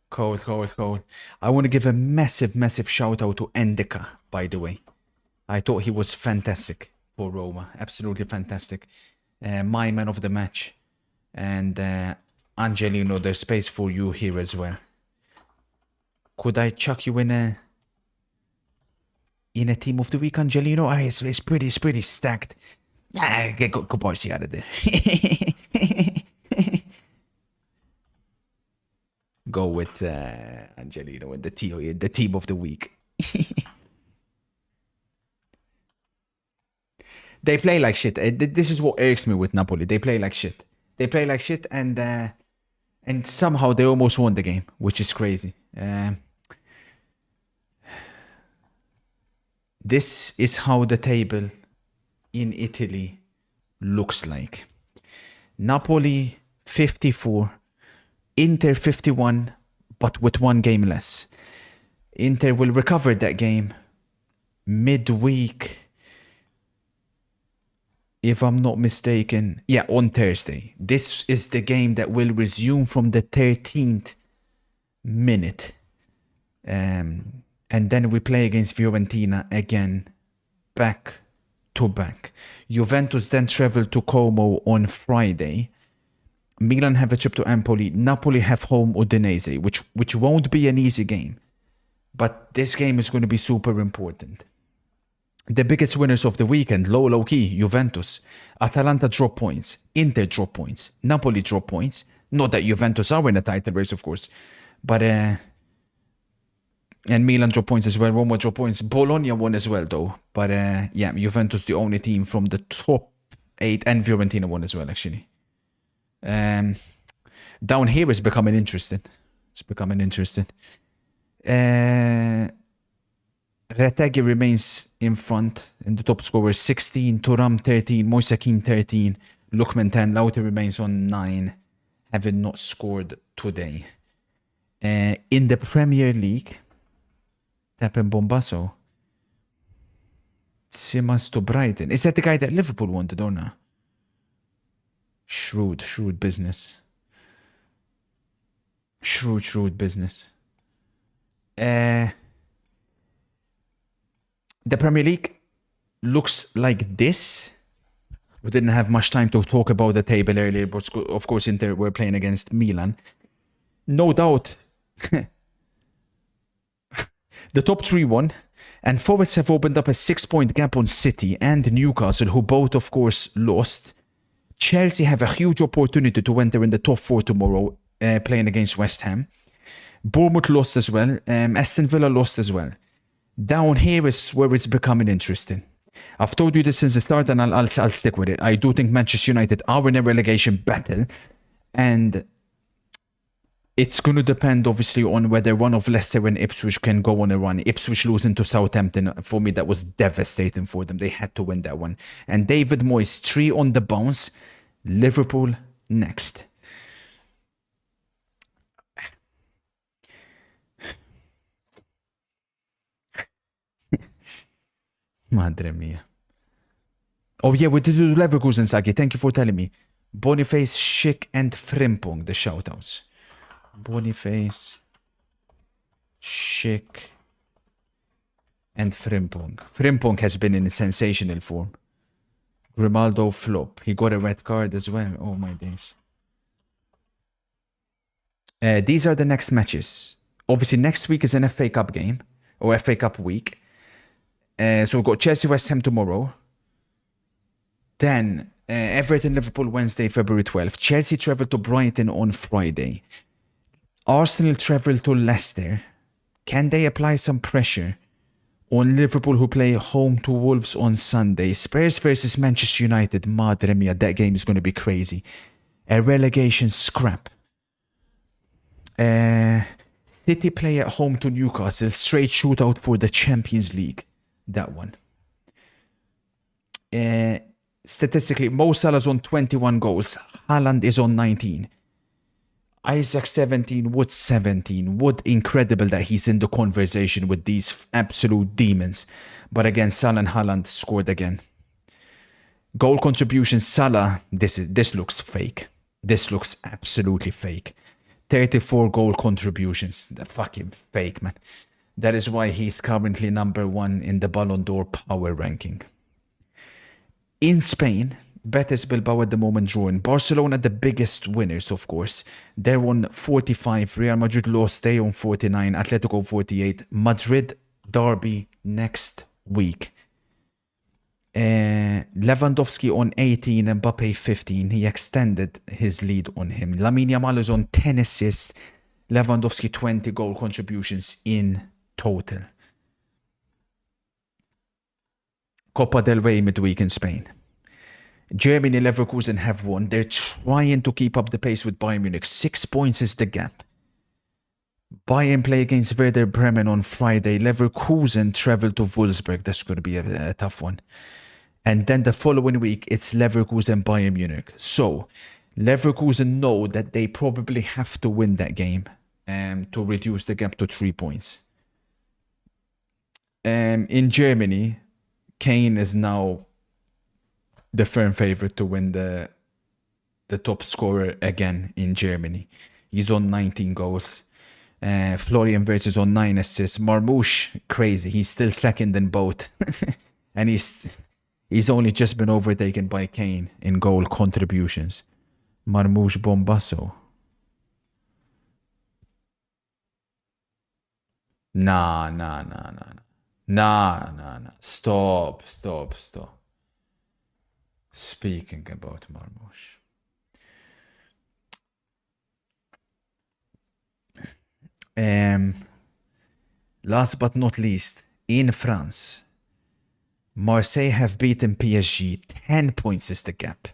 Cold, cold, cold. I want to give a massive, massive shout out to Endika, by the way. I thought he was fantastic for Roma. Absolutely fantastic. My man of the match. And Angelino, there's space for you here as well. Could I chuck you in a team of the week, Angelino? It's pretty stacked. Get Barsi out of there. Go with Angelino in the team of the week. They play like shit. This is what irks me with Napoli. They play like shit. They play like shit, and somehow they almost won the game, which is crazy. This is how the table in Italy looks like. Napoli 54, Inter 51, but with 1 game less. Inter will recover that game midweek, if I'm not mistaken. Yeah, on Thursday. This is the game that will resume from the 13th minute. And then we play against Fiorentina again, back to back. Juventus then travel to Como on Friday. Milan have a trip to Empoli. Napoli have home Udinese, which won't be an easy game. But this game is going to be super important. The biggest winners of the weekend, low key, Juventus. Atalanta drop points. Inter drop points. Napoli drop points. Not that Juventus are in a title race, of course. But, and Milan drop points as well. Roma drop points. Bologna won as well, though. But, yeah, Juventus the only team from the top 8. And Fiorentina won as well, actually. Down here is becoming interesting. It's becoming interesting. Retegui remains in front in the top scorers, 16, Thuram 13, Moisakin 13, Lookman 10. Loughton remains on 9, having not scored today. In the Premier League, Tapping Bombasso. Simmons to Brighton. Is that the guy that Liverpool wanted or not? Shrewd business. Shrewd business. The Premier League looks like this. We didn't have much time to talk about the table earlier, but of course Inter were playing against Milan. No doubt the top 3 won, and forwards have opened up a 6-point gap on City and Newcastle, who both of course lost. Chelsea have a huge opportunity to enter in the top 4 tomorrow, playing against West Ham. Bournemouth lost as well. Aston Villa lost as well. Down here is where it's becoming interesting. I've told you this since the start, and I'll stick with it. I do think Manchester United are in a relegation battle, and it's going to depend obviously on whether one of Leicester and Ipswich can go on a run. Ipswich losing to Southampton, for me, that was devastating for them. They had to win that one. And David Moyes, 3 on the bounce. Liverpool next. Madre mia. Oh yeah, we did do Leverkusen, Saki. Thank you for telling me. Boniface, Schick, and Frimpong, the shoutouts. Boniface, Schick, and Frimpong. Frimpong has been in sensational form. Grimaldo flop. He got a red card as well. Oh my days. These are the next matches. Obviously, next week is an FA Cup game, or FA Cup week. So we've got Chelsea West Ham tomorrow. Then Everton Liverpool Wednesday, February 12th. Chelsea travel to Brighton on Friday. Arsenal travel to Leicester. Can they apply some pressure on Liverpool, who play home to Wolves on Sunday? Spurs versus Manchester United. Madre mia, that game is going to be crazy. A relegation scrap. City play at home to Newcastle. Straight shootout for the Champions League. That one. Statistically, Mo Salah's on 21 goals. Haaland is on 19. Isaac 17, Wood 17. Wood, incredible that he's in the conversation with these absolute demons. But again, Salah and Haaland scored again. Goal contribution, Salah, this looks fake. This looks absolutely fake. 34 goal contributions. The fucking fake, man. That is why he's currently number 1 in the Ballon d'Or power ranking. In Spain, Betis Bilbao at the moment drawing. Barcelona the biggest winners, of course. They're on 45. Real Madrid lost, they on 49. Atletico 48. Madrid derby next week. Lewandowski on 18, Mbappe 15. He extended his lead on him. Lamine Yamal is on 10 assists. Lewandowski 20 goal contributions in total. Copa del Rey midweek in Spain. Germany, Leverkusen have won. They're trying to keep up the pace with Bayern Munich. 6 points is the gap. Bayern play against Werder Bremen on Friday. Leverkusen travel to Wolfsburg. That's going to be a tough one. And then the following week, it's Leverkusen, Bayern Munich. So, Leverkusen know that they probably have to win that game to reduce the gap to 3 points. In Germany, Kane is now the firm favorite to win the top scorer again in Germany. He's on 19 goals. Florian Wirtz is on 9 assists. Marmoush, crazy. He's still second in both. And he's only just been overtaken by Kane in goal contributions. Marmoush Bombasso. Nah. Stop. Speaking about Marmoush. Last but not least, in France, Marseille have beaten PSG. 10 points is the gap.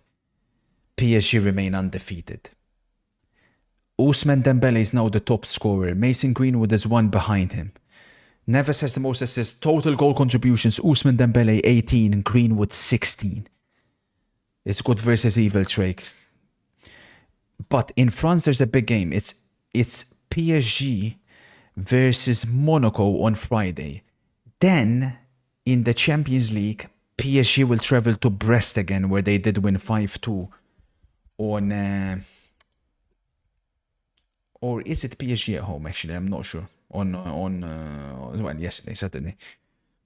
PSG remain undefeated. Ousmane Dembele is now the top scorer. Mason Greenwood is 1 behind him. Neves has the most assists. Total goal contributions, Ousmane Dembele 18 and Greenwood 16. It's good versus evil, Drake. But in France, there's a big game. It's PSG versus Monaco on Friday. Then, in the Champions League, PSG will travel to Brest again, where they did win 5-2 on... or is it PSG at home, actually? I'm not sure. Well, yesterday, Saturday.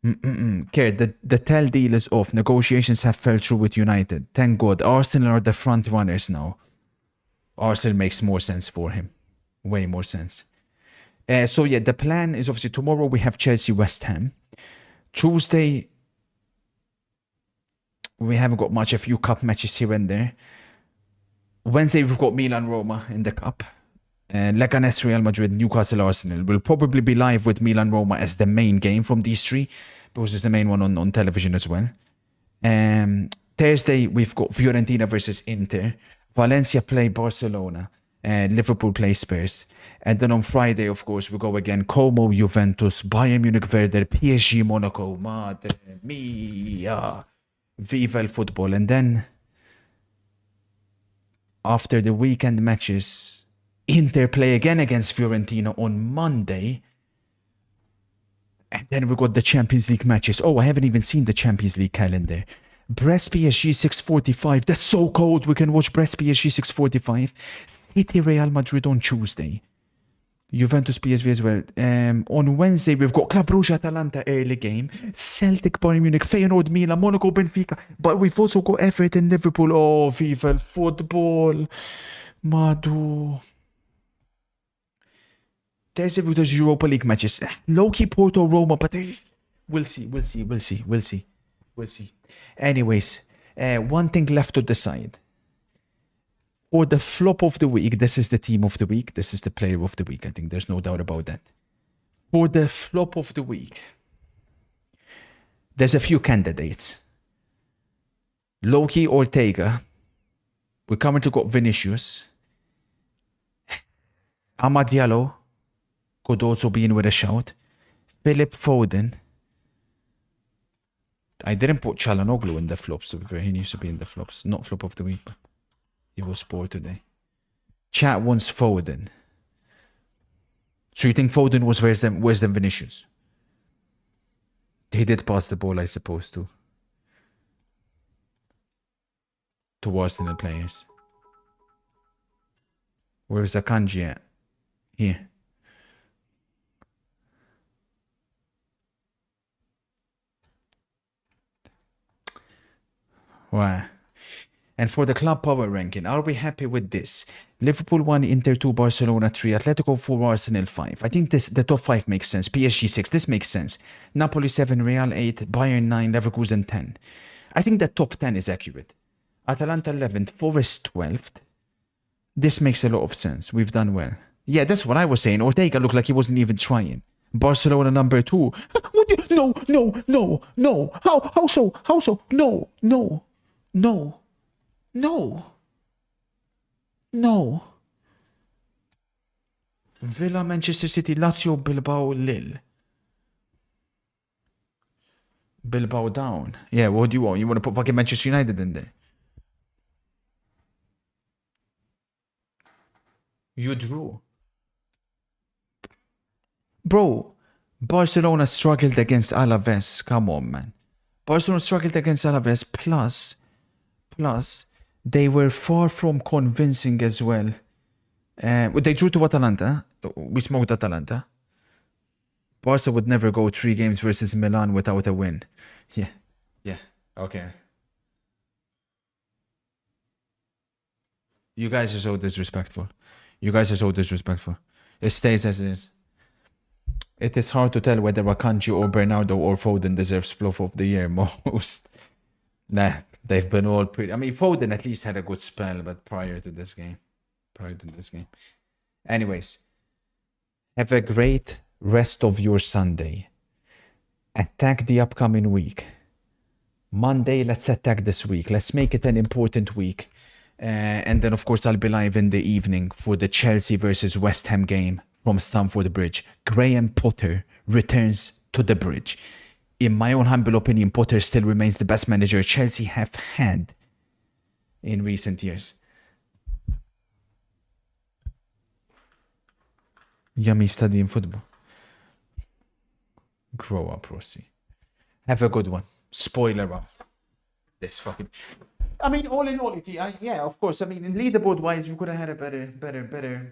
Okay, the Tell deal is off. Negotiations have fell through with United. Thank God. Arsenal are the front runners now. Arsenal makes more sense for him. Way more sense. So yeah, the plan is obviously tomorrow we have Chelsea West Ham. Tuesday, we haven't got much. A few cup matches here and there. Wednesday, we've got Milan Roma in the cup. Leganes Real Madrid, Newcastle Arsenal. We'll probably be live with Milan Roma as the main game from these three, because it's the main one on television as well. Thursday, we've got Fiorentina versus Inter. Valencia play Barcelona. Liverpool play Spurs. And then on Friday, of course, we go again. Como, Juventus, Bayern Munich, Werder, PSG, Monaco. Madre mia. Viva el football. And then, after the weekend matches, Inter play again against Fiorentina on Monday. And then we got the Champions League matches. Oh, I haven't even seen the Champions League calendar. Brest PSG 6:45. That's so cold. We can watch Brest PSG 6:45. City Real Madrid on Tuesday. Juventus PSV as well. On Wednesday, we've got Club Brugge Atalanta early game. Celtic Bayern Munich, Feyenoord Milan, Monaco Benfica. But we've also got Everton Liverpool. Oh, viva el football. Madu. There's Europa League matches. Low-key Porto Roma, but we'll see. Anyways, one thing left to decide. For the flop of the week, this is the team of the week. This is the player of the week. I think there's no doubt about that. For the flop of the week, there's a few candidates. Loki Ortega. We currently got Vinicius. Amad Diallo could also be in with a shout. Philip Foden. I didn't put Çalhanoğlu in the flops, so he needs to be in the flops. Not flop of the week, but he was poor today. Chat wants Foden. So you think Foden was worse than Vinicius? He did pass the ball, I suppose, to Arsenal players. Where's Akanji at? Here. Wow. And for the club power ranking, are we happy with this? Liverpool 1, Inter 2, Barcelona 3, Atletico 4, Arsenal 5. I think the top 5 makes sense. PSG 6, this makes sense. Napoli 7, Real 8, Bayern 9, Leverkusen 10. I think the top 10 is accurate. Atalanta 11th, Forest 12th. This makes a lot of sense. We've done well. Yeah, that's what I was saying. Ortega looked like he wasn't even trying. Barcelona number 2. What do you, no. How so? No. Villa, Manchester City, Lazio, Bilbao, Lille. Bilbao down. Yeah, what do you want? You want to put fucking Manchester United in there? You drew. Bro, Barcelona struggled against Alaves. Come on, man. Barcelona struggled against Alaves. Plus, they were far from convincing as well. They drew to Atalanta. We smoked Atalanta. Barca would never go 3 games versus Milan without a win. Yeah. Okay. You guys are so disrespectful. It stays as is. It is hard to tell whether Akanji or Bernardo or Foden deserves flop of the year most. Nah, they've been all pretty. I mean, Foden at least had a good spell, but prior to this game. Anyways, have a great rest of your Sunday. Attack the upcoming week. Monday, let's attack this week. Let's make it an important week. And then, of course, I'll be live in the evening for the Chelsea versus West Ham game from Stamford Bridge. Graham Potter returns to the bridge. In my own humble opinion, Potter still remains the best manager Chelsea have had in recent years. Yummy studying football. Grow up, Rossi. Have a good one. Spoiler up. This fucking. I mean, all in all, yeah, of course. I mean, in leaderboard wise, we could have had a better